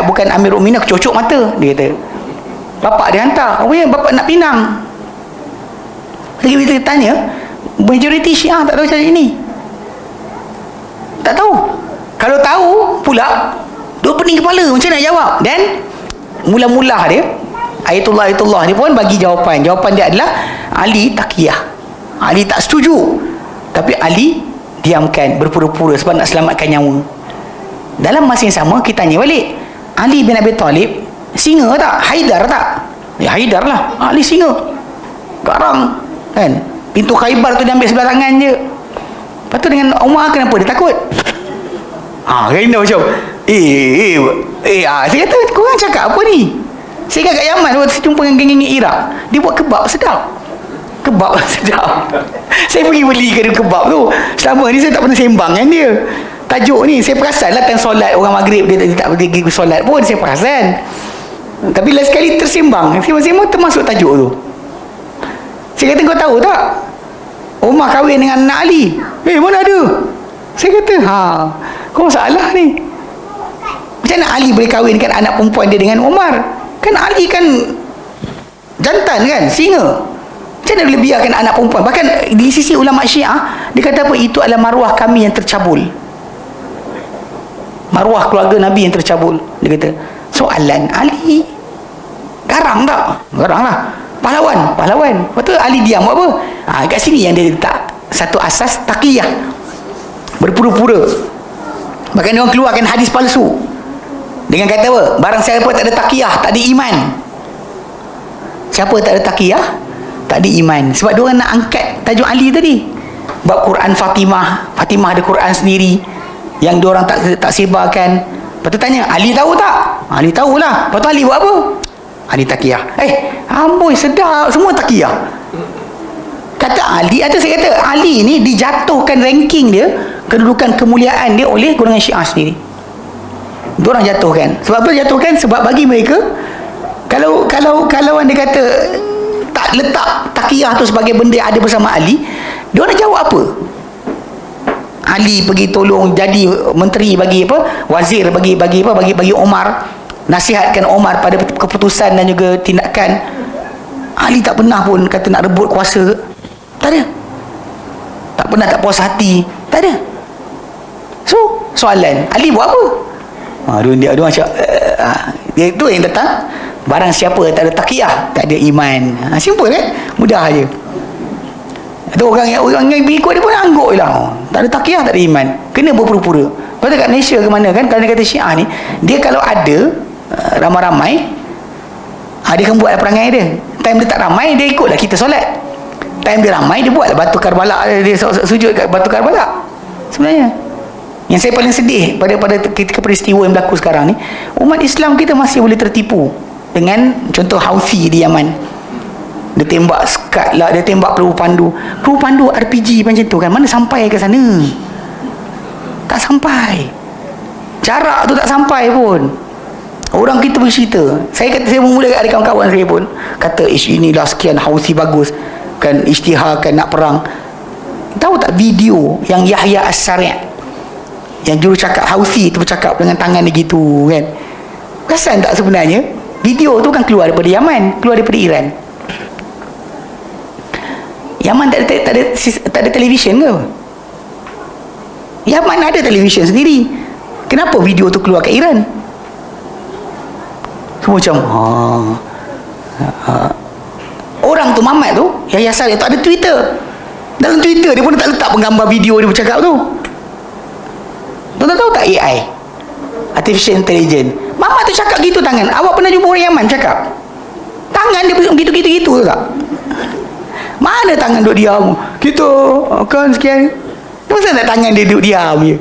bukan Amir Mukminin, aku cocok mata, dia kata. Bapak dia hantar. Rupanya bapak nak pinang. Lagi kita tanya, majoriti Syiah tak tahu macam ini. Tak tahu. Kalau tahu pula, dia pening kepala macam nak jawab. Dan mula-mula dia Ayatullah ni pun bagi jawapan dia adalah Ali taqiyah. Ali tak setuju, tapi Ali diamkan, berpura-pura sebab nak selamatkan nyawa. Dalam masa yang sama kita tanya balik, Ali bin Abi Talib singa tak? Haidar tak? Ya Haidar lah. Ali singa, garang kan. Pintu Khaybar tu dia ambil sebelah tangan je. Lepas tu dengan Umar kenapa dia takut? Kena macam saya kata, korang cakap apa ni? Saya kat Yaman waktu saya jumpa dengan geng-geng Iraq, dia buat kebab sedap. Saya pergi belikan dia kebab tu. Selama ni saya tak pernah sembang dengan dia. Tajuk ni saya perasan lah, time solat orang maghrib dia tak pergi solat pun saya perasan. Tapi last sekali tersembang, sembang termasuk tajuk tu. Saya kata, kau tahu tak Umar kahwin dengan anak Ali? Mana ada? Saya kata, kau masalah ni. Macam mana Ali boleh kahwinkan anak perempuan dia dengan Umar? Kan Ali kan jantan kan, singa. Macam mana boleh biarkan anak perempuan? Bahkan di sisi ulama Syiah, dia kata apa? Itu adalah maruah kami yang tercabul. Maruah keluarga Nabi yang tercabul. Dia kata, soalan Ali garang tak? Garang lah. Pahlawan. Lepas tu Ali diam buat apa? Kat sini yang dia letak satu asas taqiyah, berpura-pura. Bahkan dia orang keluarkan hadis palsu dengan kata apa? Barang siapa tak ada taqiyah, tak ada iman. Siapa tak ada taqiyah, tak ada iman. Sebab dia orang nak angkat tajuk Ali tadi. Bab Quran Fatimah ada Quran sendiri yang dia orang tak sebarkan. Lepas tu tanya, Ali tahu tak? Ali tahulah. Lepas tu Ali buat apa? Ali taqiyah. Amboi sedap, semua taqiyah. Kata Ali, atau saya kata Ali ni dijatuhkan ranking dia, kedudukan kemuliaan dia oleh golongan Syiah sendiri. Diorang jatuhkan. Sebab apa jatuhkan? Sebab bagi mereka, kalau anda kata tak letak taqiyah tu sebagai benda yang ada bersama Ali, diorang jawab apa? Ali pergi tolong jadi menteri bagi apa, wazir bagi Omar, nasihatkan Omar pada keputusan dan juga tindakan. Ali tak pernah pun kata nak rebut kuasa, tak ada. Tak pernah tak puas hati, tak ada. So soalan, Ali buat apa? Dia macam dia tu yang datang, barang siapa tak ada taqiyah, tak ada iman. Simple kan, mudah aja. Itu orang yang ikut dia pun angguk je lah, tak ada taqiyah, tak ada iman, kena berpura-pura. Lepas tu kat Malaysia ke mana kan, kalau dia kata Syiah ni, dia kalau ada ramai-ramai, dia akan buat perangai dia. Time dia tak ramai, dia ikutlah kita solat. Time dia ramai, dia buatlah batu Karbala, dia sujud kat batu Karbala. Sebenarnya yang saya paling sedih pada ketika peristiwa yang berlaku sekarang ni, umat Islam kita masih boleh tertipu dengan contoh Houthi di Yaman. Dia tembak skat lah, dia tembak peluru pandu RPG macam tu kan, mana sampai ke sana? Tak sampai, jarak tu tak sampai pun. Orang kita bercerita, saya memulai ada kawan-kawan saya pun kata, inilah sekian Houthi bagus kan, isytiharkan nak perang. Tahu tak video yang Yahya As-Sari', yang juru cakap Houthi tu bercakap dengan tangan dia gitu kan? Perasan tak sebenarnya video tu kan keluar daripada Yaman, keluar daripada Iran. Yaman tak ada televisyen ke? Yaman ada televisyen sendiri. Kenapa video tu keluar ke Iran? Semua macam orang tu Mamat tu, Yahya As-Sari' tak ada Twitter. Dalam Twitter dia pun tak letak penggambar video dia bercakap tu. Tuan-tuan tahu tak AI, Artificial Intelligence? Mamat tu cakap gitu tangan. Awak pernah jumpa orang Yaman cakap? Tangan dia gitu-gitu tu tak? Mana tangan duduk diam? Kita kan sekian. Kenapa tak tangan dia duduk diam je?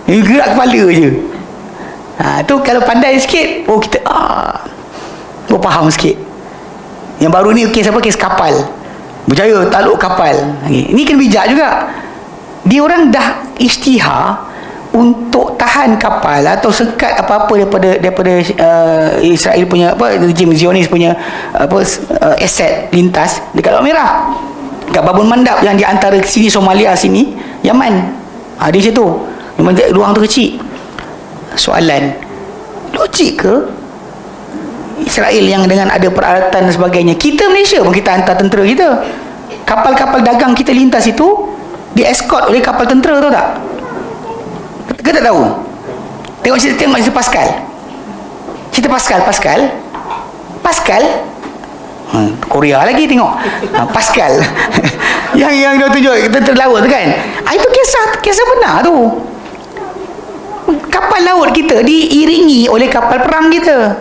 Dia gerak kepala je. Tu kalau pandai sikit, kita faham sikit. Yang baru ni kes apa? Kes kapal. Berjaya takluk kapal. Ini kena bijak juga. Dia orang dah isytihar untuk tahan kapal atau sekat apa-apa daripada Israel punya rejim Zionis punya aset lintas dekat Laut Merah, dekat Babun Mandab yang di antara sini Somalia sini Yaman, di situ ruang tu kecil. Soalan, logik ke Israel yang dengan ada peralatan dan sebagainya, kita Malaysia pun kita hantar tentera kita, kapal-kapal dagang kita lintas itu di escort oleh kapal tentera, tahu tak? Kita tak tahu. Tengok cerita Pascal. Cerita Pascal Korea lagi tengok. Pascal yang dia tunjuk tentera laut tu kan. Itu kisah benar tu. Kapal laut kita diiringi oleh kapal perang kita.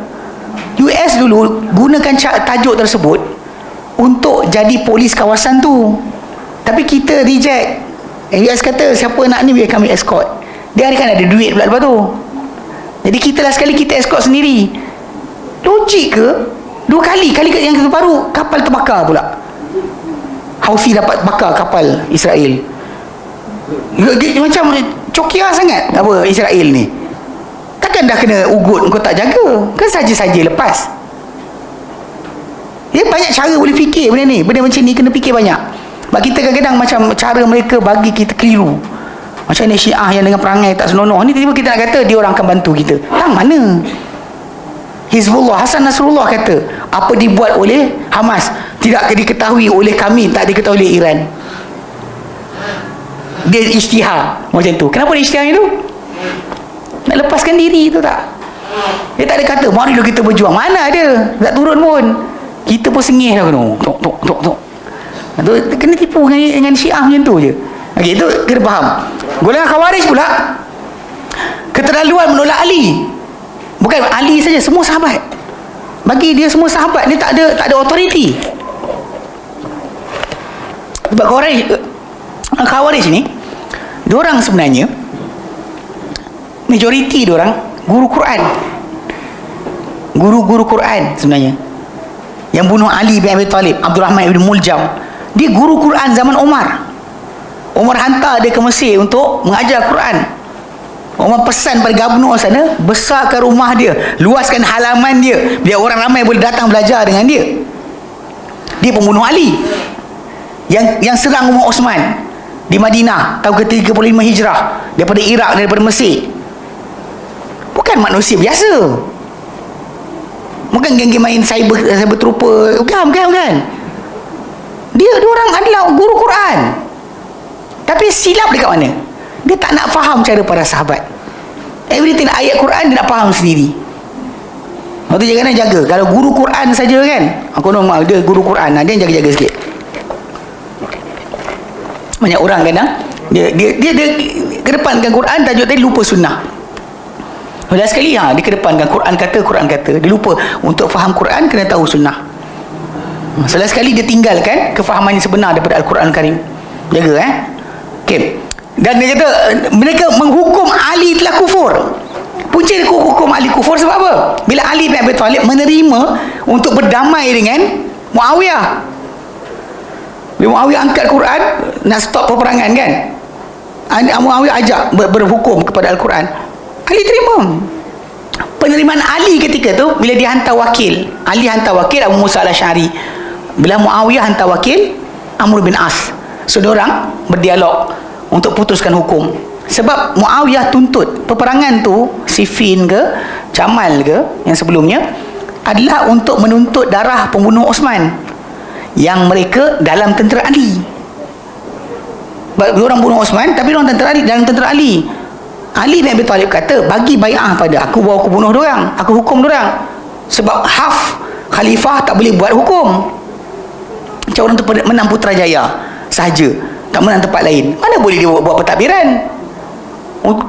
US dulu gunakan tajuk tersebut untuk jadi polis kawasan tu, tapi kita reject. US kata siapa nak ni biar kami escort. Dia kan ada duit pula lepas tu. Jadi kita lah sekali kita escort sendiri. Logik ke? 2 kali yang baru kapal terbakar pula. Houthi dapat bakar kapal Israel. Macam cokia sangat apa Israel ni. Takkan dah kena ugut kau tak jaga? Kan saja-saja lepas. Dia banyak cara boleh fikir benda ni. Benda macam ni kena fikir banyak. Sebab kita kadang-kadang macam cara mereka bagi kita keliru. Macam ni Syiah yang dengan perangai tak senonoh ni, tiba-tiba kita nak kata dia orang akan bantu kita. Tang mana? Hizbullah, Hasan Nasrullah kata apa dibuat oleh Hamas tidak diketahui oleh kami, tak diketahui oleh Iran. Dia isytihar macam tu. Kenapa dia isytihar itu? Nak lepaskan diri tu tak? Dia tak ada kata marilah kita berjuang. Mana ada, tak turun pun. Kita pun sengih lah tok. Kena tipu dengan Syiah macam tu je. Okey, itu kena faham. Golongan Khawarij pula keterlaluan menolak Ali. Bukan Ali saja, semua sahabat. Bagi dia semua sahabat ni tak ada authority. Sebab Khawarij ni, diorang sebenarnya majoriti diorang guru Quran. Guru-guru Quran sebenarnya. Yang bunuh Ali bin Abi Talib, Abdul Rahman ibn Muljam, dia guru Quran zaman Umar. Umar hantar dia ke Mesir untuk mengajar Quran. Umar pesan pada gubernur sana, besarkan rumah dia, luaskan halaman dia, biar orang ramai boleh datang belajar dengan dia. Dia pembunuh Ali yang serang rumah Osman. di Madinah tahun ke-35 Hijrah, daripada Iraq, daripada Mesir. Bukan manusia biasa, bukan geng-geng main cyber trooper, bukan. Dia orang adalah guru Quran. Tapi silap dekat mana? Dia tak nak faham cara para sahabat. Everything ayat Quran dia nak faham sendiri. Waktu jangan jaga. Kalau guru Quran saja kan, aku nama dia guru Quran, dia jaga-jaga sikit. Banyak orang kadang dia kedepankan Quran, tajuk tadi lupa sunnah. Pada sekali dia kedepankan Quran kata, dia lupa untuk faham Quran kena tahu sunnah. Salah sekali dia tinggalkan kefahaman yang sebenar daripada Al-Quran Karim. Jaga okey. Dan dia kata mereka menghukum Ali telah kufur. Punca dia hukum Ali kufur sebab apa? Bila Ali bin Abi Thalib menerima untuk berdamai dengan Muawiyah. Bila Muawiyah angkat Quran nak stop peperangan kan, Muawiyah ajak berhukum kepada Al-Quran, Ali terima. Penerimaan Ali ketika tu bila dia hantar wakil, Ali hantar wakil Abu Musa al-Asy'ari, bila Muawiyah hantar wakil Amr bin As. So diorang berdialog untuk putuskan hukum. Sebab Muawiyah tuntut peperangan tu, Siffin ke Jamal ke yang sebelumnya, adalah untuk menuntut darah pembunuh Osman yang mereka dalam tentera Ali. Diorang bunuh Osman tapi diorang tentera Ali, dalam tentera Ali. Ali bin Abi Thalib kata, bagi bai'ah pada aku, bawa aku bunuh diorang, aku hukum diorang. Sebab haf khalifah tak boleh buat hukum. Macam orang tu menang Putrajaya sahaja, tak menang tempat lain, mana boleh dia buat pentadbiran,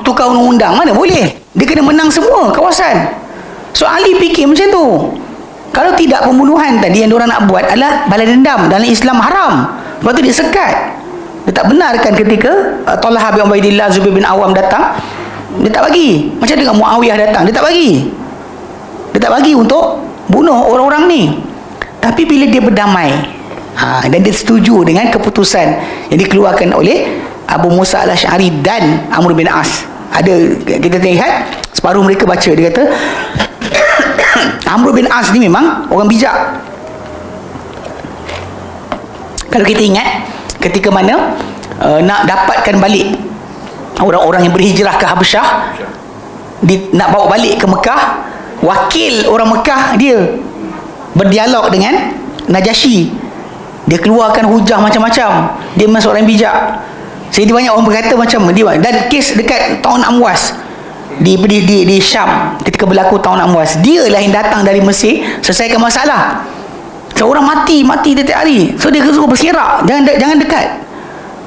tukar undang-undang, mana boleh. Dia kena menang semua kawasan. So Ali fikir macam tu. Kalau tidak, pembunuhan tadi yang diorang nak buat adalah balas dendam, dalam Islam haram. Sebab tu dia sekat. Dia tak benarkan ketika Talha bin Ubaidillah, Zubair bin Awam datang, dia tak bagi. Macam dengan Muawiyah datang, dia tak bagi. Dia tak bagi untuk bunuh orang-orang ni. Tapi bila dia berdamai, dan dia setuju dengan keputusan yang dikeluarkan oleh Abu Musa al-Asy'ari dan Amr bin As. Ada, kita lihat separuh mereka baca, dia kata Amr bin As ni memang orang bijak. Kalau kita ingat ketika mana nak dapatkan balik orang-orang yang berhijrah ke Habasyah, nak bawa balik ke Mekah, wakil orang Mekah dia berdialog dengan Najasyi. Dia keluarkan hujah macam-macam. Dia memang seorang yang bijak. Jadi banyak orang berkata macam dia. Dan kes dekat tahun Amwas di Syam, ketika berlaku tahun Amwas, dia lah yang datang dari Mesir selesaikan masalah. Seorang mati setiap hari. So dia suruh berserak, jangan dekat,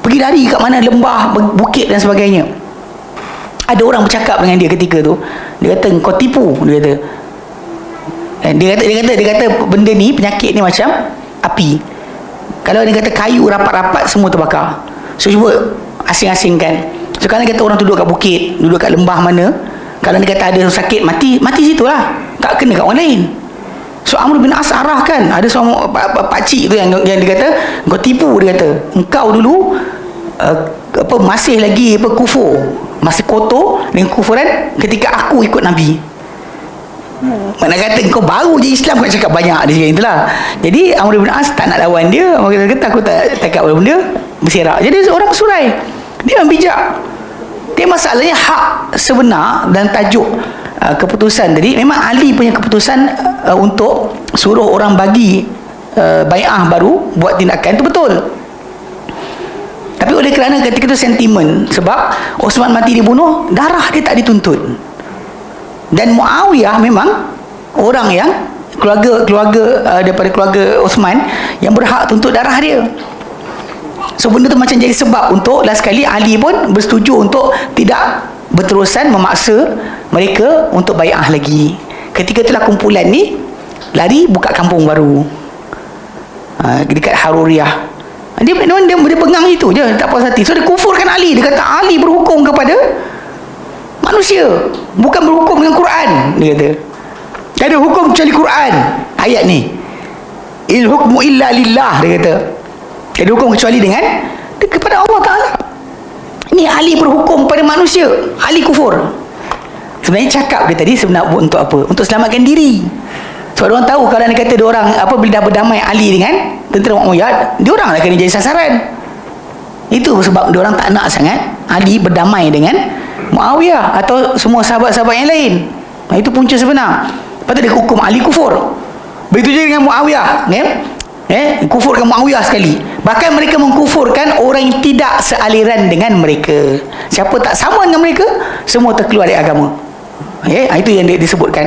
pergi lari kat mana, lembah, bukit dan sebagainya. Ada orang bercakap dengan dia ketika tu, dia kata kau tipu, dia kata benda ni, penyakit ni macam api. Kalau dia kata kayu rapat-rapat semua terbakar. So cuba asing-asingkan. So kalau dia kata orang duduk kat bukit, duduk kat lembah mana, kalau dia kata ada sakit, mati situ lah, tak kena kat orang lain. So Amr bin As arahkan, ada seorang pakcik tu yang dia kata kau tipu, dia kata engkau dulu masih lagi kufur, masih kotor dengan kufuran ketika aku ikut Nabi. Mana kata kau baru je Islam, kau cakap banyak dia cakap itulah. Jadi Amr bin As tak nak lawan dia. Dia kata aku tak cakap benda, berserak. Jadi seorang bersurai, dia memang bijak. Dia masalahnya hak sebenar dan tajuk keputusan tadi memang Ali punya keputusan untuk suruh orang bagi bai'ah baru buat tindakan itu betul. Tapi oleh kerana ketika itu sentimen, sebab Osman mati dibunuh, darah dia tak dituntut. Dan Muawiyah memang orang yang keluarga daripada keluarga Osman yang berhak tuntut darah dia. So benda tu macam jadi sebab untuk last kali Ali pun bersetuju untuk tidak berterusan memaksa mereka untuk bai'ah lagi. Ketika itulah kumpulan ni lari buka kampung baru dekat Haruriyah. Dia pegang itu je, tak puas hati. So dia kufurkan Ali. Dia kata Ali berhukum kepada manusia, bukan berhukum dengan Quran. Dia kata tak ada hukum kecuali Quran. Ayat ni, il hukmu illa lillah, dia kata tak ada hukum kecuali dengan kepada Allah Ta'ala. Ni Ali berhukum pada manusia, Ali kufur. Sebenarnya cakap dia tadi sebenarnya untuk apa? Untuk selamatkan diri. Sebab orang tahu kalau dia kata dia orang bila dah berdamai Ali dengan tentera Umayyad, dia orang lah kena jadi sasaran. Itu sebab diorang tak nak sangat Ali berdamai dengan Muawiyah atau semua sahabat-sahabat yang lain. Itu punca sebenar. Lepas tu dia hukum Ali kufur. Begitu juga dengan Muawiyah, kufurkan Muawiyah sekali. Bahkan mereka mengkufurkan orang yang tidak sealiran dengan mereka. Siapa tak sama dengan mereka, semua terkeluar dari agama. Itu yang disebutkan.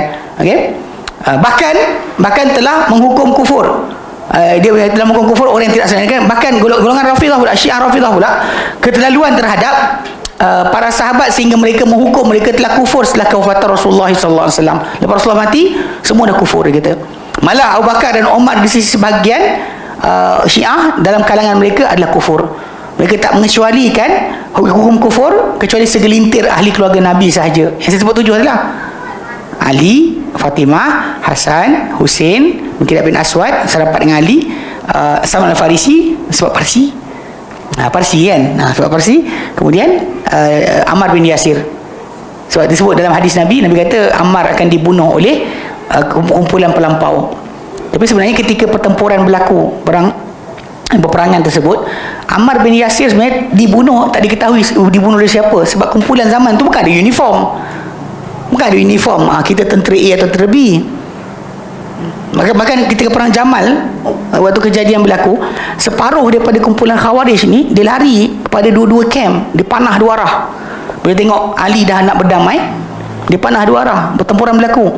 Bahkan telah menghukum kufur. Dia telah menghukum kufur orang yang tidak sealiran. Bahkan golongan Rafidah pula, Syiah Rafidah pula, keterlaluan terhadap para sahabat sehingga mereka menghukum mereka telah kufur setelah kewafatan Rasulullah SAW. Lepas Rasulullah mati, semua dah kufur, dia kata. Malah Abu Bakar dan Umar di sisi sebahagian Syiah dalam kalangan mereka adalah kufur. Mereka tak mengecualikan hukum kufur kecuali segelintir ahli keluarga Nabi sahaja. Yang saya sebut 7 adalah Ali, Fatimah, Hasan, Hussein, Miqdad bin Aswad serapat dengan Ali, Salman Al-Farisi sebab Parsi, Parsi kan, sebab Parsi. Kemudian Ammar bin Yasir, sebab disebut dalam hadis Nabi kata Ammar akan dibunuh oleh kumpulan pelampau. Tapi sebenarnya ketika pertempuran berlaku, peperangan tersebut, Ammar bin Yasir sebenarnya dibunuh, tak diketahui dibunuh oleh siapa, sebab kumpulan zaman tu bukan ada uniform. Kita tentera A atau tentera B. Bahkan ketika perang Jamal, waktu kejadian berlaku, separuh daripada kumpulan Khawarij ni dia lari kepada dua-dua camp, dia panah dua arah. Bila tengok Ali dah nak berdamai, dia panah dua arah, pertempuran berlaku.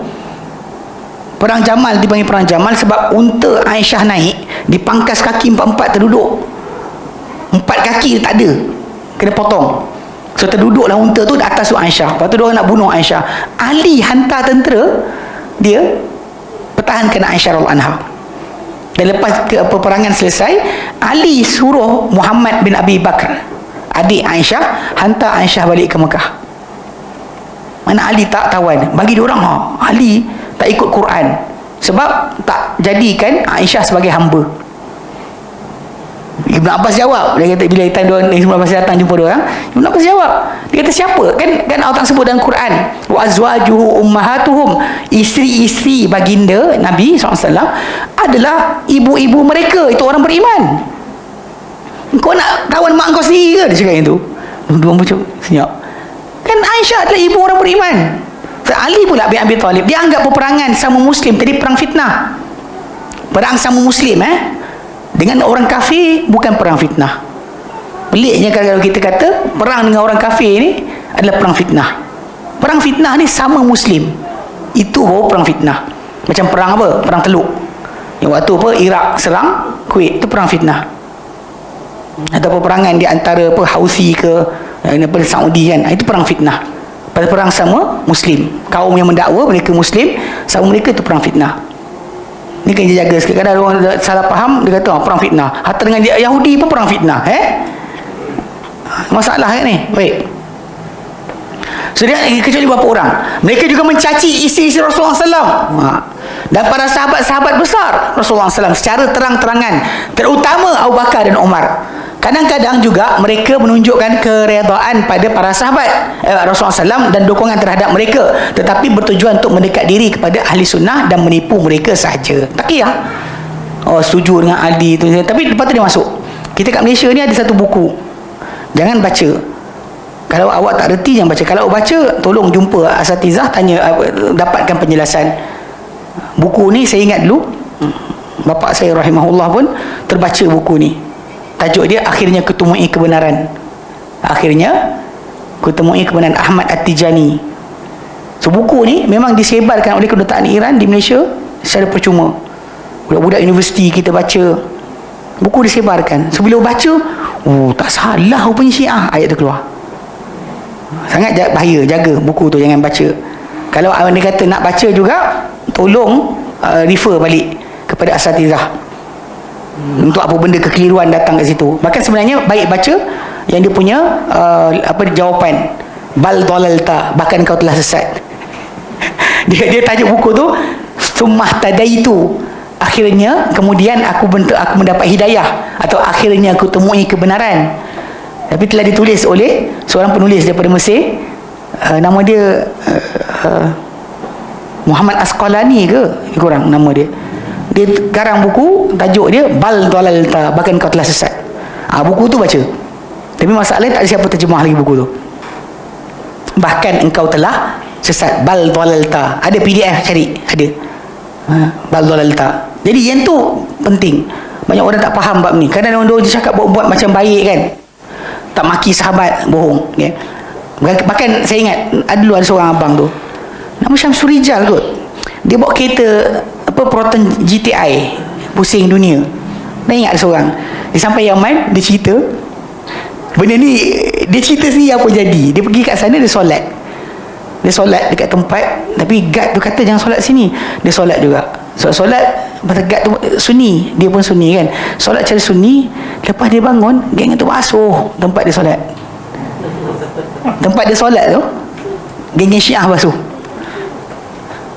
Perang Jamal dipanggil perang Jamal sebab unta Aisyah naik, dipangkas kaki empat-empat terduduk. 4 kaki tak ada, kena potong. So terduduklah unta tu di atas tu Aisyah. Lepas tu diorang nak bunuh Aisyah. Ali hantar tentera dia pertahankan Aisyah radhiyallahu anha. Dan lepas peperangan selesai, Ali suruh Muhammad bin Abi Bakar, adik Aisyah, hantar Aisyah balik ke Mekah. Mana Ali tak tawan, bagi diorang Ali tak ikut Quran sebab tak jadikan Aisyah sebagai hamba. Ibn Abbas jawab, dia kata bila Ibn Abbas datang jumpa dia orang, Ibn Abbas jawab, dia kata siapa? Kan Allah sebut dalam Quran, wa azwajuhu ummahatuhum, isteri-isteri baginda Nabi SAW adalah ibu-ibu mereka, itu orang beriman. Kau nak kawan mak kau sendiri ke? Dia cakap yang tu. Dua macam senyap. Kan Aisyah adalah ibu orang beriman. Ali pula bin Abi Talib, dia anggap peperangan sama Muslim tadi perang fitnah. Perang sama Muslim dengan orang kafir bukan perang fitnah. Peliknya kalau kita kata perang dengan orang kafir ni adalah perang fitnah. Perang fitnah ni sama Muslim, itu perang fitnah. Macam perang apa? Perang Teluk. Yang waktu Iraq serang Kuwait, itu perang fitnah. Atau peperangan di antara Houthi ke Saudi kan, itu perang fitnah. Pada perang sama Muslim, kaum yang mendakwa mereka Muslim sama mereka, itu perang fitnah. Ni kan dia jaga sikit. Kadang orang salah faham, dia kata perang fitnah. Hatta dengan Yahudi pun perang fitnah. Masalah kan ni. Baik. So dia kecuali beberapa orang, mereka juga mencaci isteri Rasulullah SAW dan para sahabat-sahabat besar Rasulullah SAW secara terang-terangan, terutama Abu Bakar dan Umar. Kadang-kadang juga mereka menunjukkan keredaan pada para sahabat Rasulullah SAW dan dukungan terhadap mereka, tetapi bertujuan untuk mendekat diri kepada ahli sunnah dan menipu mereka sahaja. Taqiyah. Setuju dengan Ali tu, tapi lepas tu dia masuk. Kita kat Malaysia ni ada satu buku, jangan baca. Kalau awak tak reti, jangan baca. Kalau awak baca, tolong jumpa asatizah, tanya, dapatkan penjelasan. Buku ni saya ingat dulu bapa saya rahimahullah pun terbaca buku ni. Tajuk dia Akhirnya Kutemui Kebenaran. Akhirnya Kutemui Kebenaran, Ahmad At-Tijani. So buku ni memang disebarkan oleh kedutaan Iran di Malaysia secara percuma. Budak-budak universiti kita baca. Buku disebarkan. So bila baca, tak salah rupanya Syiah, ayat tu keluar. Sangat bahaya, jaga buku tu, jangan baca. Kalau anda kata nak baca juga, tolong refer balik kepada asatizah untuk apa benda kekeliruan datang ke situ. Bahkan sebenarnya baik baca yang dia punya jawapan, bal dalalta, bahkan kau telah sesat. dia tajuk buku tu Summah Tadaitu, akhirnya kemudian aku mendapat hidayah, atau akhirnya aku temui kebenaran. Tapi telah ditulis oleh seorang penulis daripada Mesir, nama dia Muhammad Asqalani ke kurang nama dia. Dia garang buku, tajuk dia Bal Dalalta, bahkan kau telah sesat. Buku tu baca. Tapi masalahnya tak ada siapa terjemah lagi buku tu. Bahkan engkau telah sesat. Bal dhalalta. Ada PDF cari, ada. Bal dhalalta. Jadi yang tu penting. Banyak orang tak faham bab ni. Kadang orang dia cakap buat macam baik kan, tak maki sahabat, bohong, okay? Bahkan saya ingat dulu ada seorang abang tu, nama Syamsul Rijal kot. Dia bawa kereta Proton GTI, pusing dunia. Dah ingat ada seorang, dia sampai Yaman, dia cerita benda ni, dia cerita sendiri apa jadi. Dia pergi kat sana, dia solat dekat tempat, tapi guard tu kata jangan solat sini. Dia solat juga. Solat pasal guard tu Sunni, dia pun Sunni kan. Solat cara Sunni, lepas dia bangun, geng tu basuh tempat dia solat. Tempat dia solat tu, geng Syiah basuh.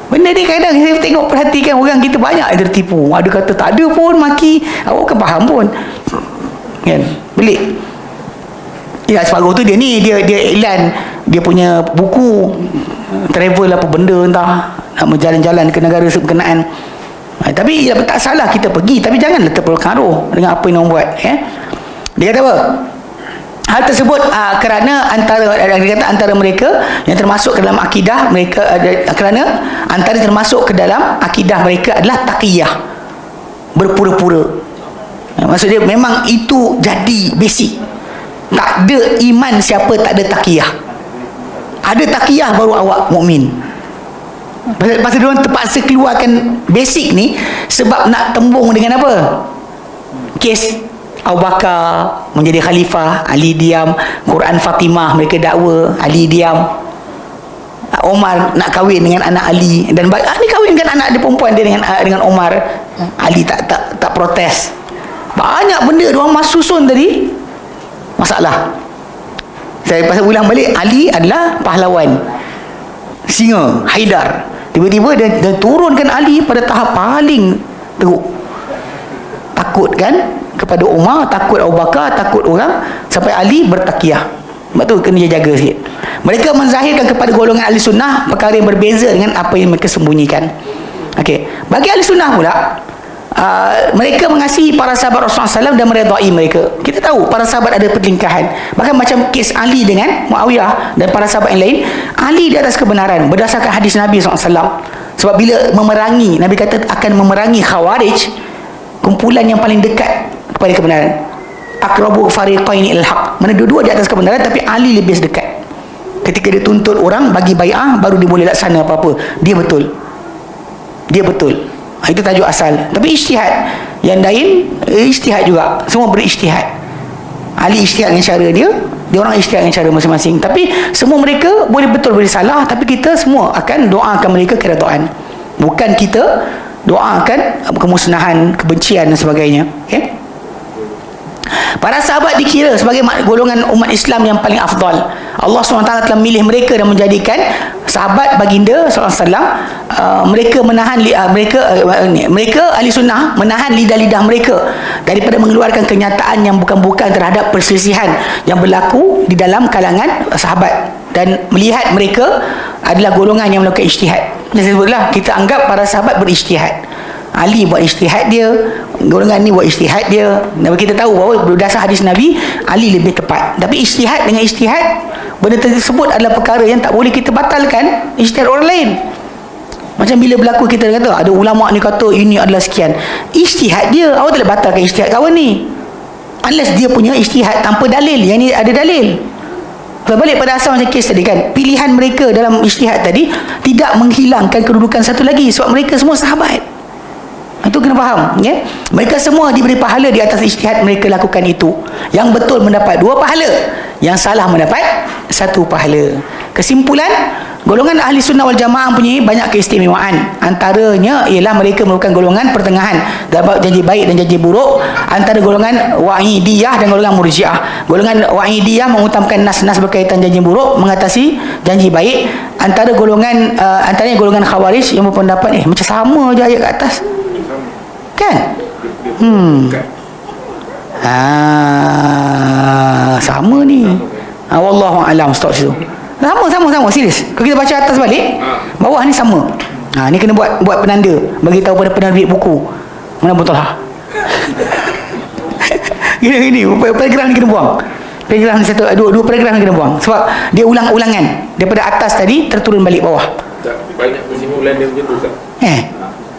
Benda ni kadang saya tengok, perhatikan orang kita banyak yang tertipu. Ada kata tak ada pun, maki, awak kan faham pun kan, belik. Ya, separuh tu dia iklan dia punya buku travel apa benda entah, nak berjalan-jalan ke negara berkenaan. Tapi tak salah kita pergi, tapi janganlah terpengaruh dengan apa yang orang buat, ya. Dia kata apa? Hal tersebut kerana antara mereka yang termasuk ke dalam akidah mereka, kerana antara termasuk ke dalam akidah mereka adalah taqiyah, berpura-pura. Maksud dia memang itu jadi basic. Tak ada iman siapa tak ada taqiyah. Ada taqiyah baru awak mukmin. Pasal dia orang terpaksa keluarkan basic ni sebab nak tembung dengan apa? Kes Abu Bakar menjadi khalifah, Ali diam. Quran Fatimah mereka dakwa, Ali diam. Omar nak kahwin dengan anak Ali, dan ni kahwin dengan anak dia perempuan dia dengan Omar. Ali tak protes. Banyak benda dia orang susun tadi masalah. Saya pasal ulang balik, Ali adalah pahlawan, singa, Haidar. Tiba-tiba dia turunkan Ali pada tahap paling teruk. Takut kan kepada Umar, takut Abu Bakar, takut orang, sampai Ali bertakiyah. Sebab tu kena jaga sikit. Mereka menzahirkan kepada golongan ahli sunnah perkara yang berbeza dengan apa yang mereka sembunyikan. Okey, bagi ahli sunnah pula, mereka mengasihi para sahabat Rasulullah SAW dan meredai mereka. Kita tahu para sahabat ada pertelingkahan. Bahkan macam kes Ali dengan Muawiyah dan para sahabat yang lain, Ali di atas kebenaran berdasarkan hadis Nabi SAW. Sebab bila memerangi, Nabi kata akan memerangi Khawarij, kumpulan yang paling dekat kepada kebenaran, aqrabu fariqaini al-haq, mana dua-dua di atas kebenaran, tapi Ali lebih dekat. Ketika dia tuntut orang bagi bai'ah, baru dia boleh laksana apa-apa. Dia betul. Itu tajuk asal. Tapi ijtihad yang lain, ijtihad juga. Semua berijtihad. Ali ijtihad dengan cara dia orang ijtihad dengan cara masing-masing. Tapi semua mereka boleh betul, boleh salah, tapi kita semua akan doakan mereka keredaan. Bukan kita doakan kemusnahan, kebencian dan sebagainya. Okay? Para sahabat dikira sebagai golongan umat Islam yang paling afdal. Allah SWT telah memilih mereka dan menjadikan sahabat baginda SAW. Mereka menahan mereka ahli sunnah menahan lidah-lidah mereka daripada mengeluarkan kenyataan yang bukan-bukan terhadap perselisihan yang berlaku di dalam kalangan sahabat, dan melihat mereka adalah golongan yang melakukan ijtihad. Jadi sebutlah, kita anggap para sahabat berijtihad. Ali buat ijtihad dia, golongan ni buat ijtihad dia. Dan kita tahu bahawa berdasar hadis Nabi, Ali lebih tepat. Tapi ijtihad dengan ijtihad, benda tersebut adalah perkara yang tak boleh kita batalkan ijtihad orang lain. Macam bila berlaku kita kata ada ulama ni kata ini adalah sekian, ijtihad dia, awak tak boleh batalkan ijtihad kawan ni unless dia punya ijtihad tanpa dalil. Yang ni ada dalil. Berbalik pada asal macam kes tadi kan, pilihan mereka dalam ijtihad tadi tidak menghilangkan kedudukan satu lagi, sebab mereka semua sahabat. Itu kena faham, ya? Mereka semua diberi pahala di atas ijtihad mereka lakukan itu. Yang betul mendapat 2 pahala, yang salah mendapat 1 pahala. Kesimpulan, golongan ahli sunnah wal jamaah punya banyak keistimewaan. Antaranya ialah mereka merupakan golongan pertengahan dalam janji baik dan janji buruk antara golongan wa'idiyah dan golongan murji'ah. Golongan wa'idiyah mengutamakan nas-nas berkaitan janji buruk mengatasi janji baik. Antaranya golongan khawarij yang berpendapat macam sama je ayat kat atas kan? Sama ni. Wallahu a'lam. Stop situ. Sama serius. Kalau kita baca atas balik, bawah ni sama. Ni kena buat penanda, bagi tahu pada penerbit buku mana betul lah. Gini paragraf ni kena buang. Paragraf satu, dua paragraf yang kena buang. Sebab dia ulang-ulangan. Daripada atas tadi, terturun balik bawah. Tak, banyak kesimpulan dia macam tu, Ustaz.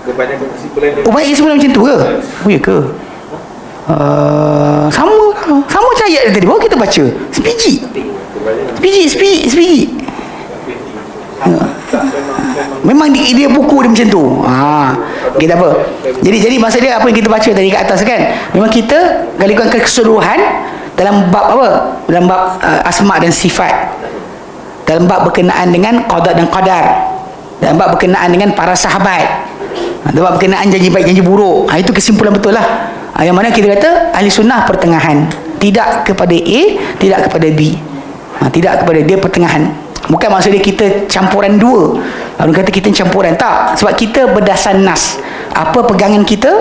Kebanyakan kesimpulan dia. Oh, banyak kesimpulan macam tu ke? Oh, ya ke? Sama macam ayat yang tadi baru kita baca. Sebiji. Memang dia buku dia macam tu. Okay, tak apa. Jadi maksud dia apa yang kita baca tadi kat atas kan, memang kita galikan keseluruhan dalam bab apa? Dalam bab asma dan sifat, dalam bab berkenaan dengan qada dan qadar, dalam bab berkenaan dengan para sahabat, dalam bab berkenaan janji baik janji buruk. Itu kesimpulan betul lah. Yang mana kita kata ahli sunnah pertengahan, tidak kepada A, tidak kepada B, tidak kepada dia pertengahan. Bukan maksud dia kita campuran dua. Orang kata kita campuran, tak. Sebab kita berdasar nas. Apa pegangan kita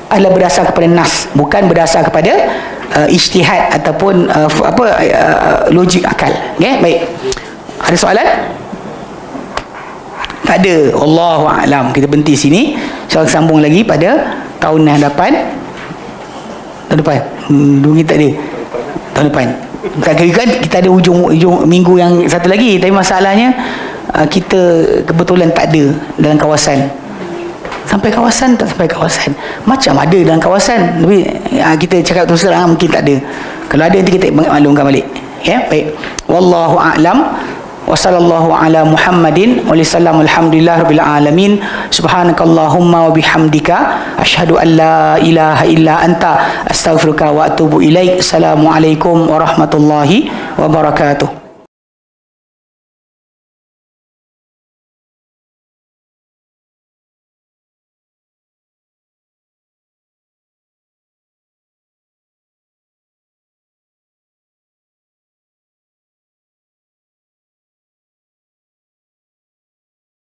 adalah berdasar kepada nas, bukan berdasar kepada ijtihad ataupun logik akal. Okay? Baik. Ada soalan? Tak ada. Allahu a'lam. Kita berhenti sini. Soal sambung lagi pada tahun yang hadapan. Tahun depan. Dua kita tak ada. Tahun depan. Tak kira kan kita ada hujung minggu yang satu lagi, tapi masalahnya kita kebetulan tak ada dalam kawasan. Sampai kawasan tak sampai kawasan. Macam ada dalam kawasan, tapi kita cakap terus terang mungkin tak ada. Kalau ada nanti kita maklumkan balik. Ya, baik. Wallahu a'lam. Wa sallallahu ala Muhammadin wa sallam. Alhamdulillah rabbil alamin. Subhanakallahumma wa bihamdika asyhadu an la ilaha illa anta astaghfiruka wa atubu ilaik. Assalamualaikum warahmatullahi wabarakatuh.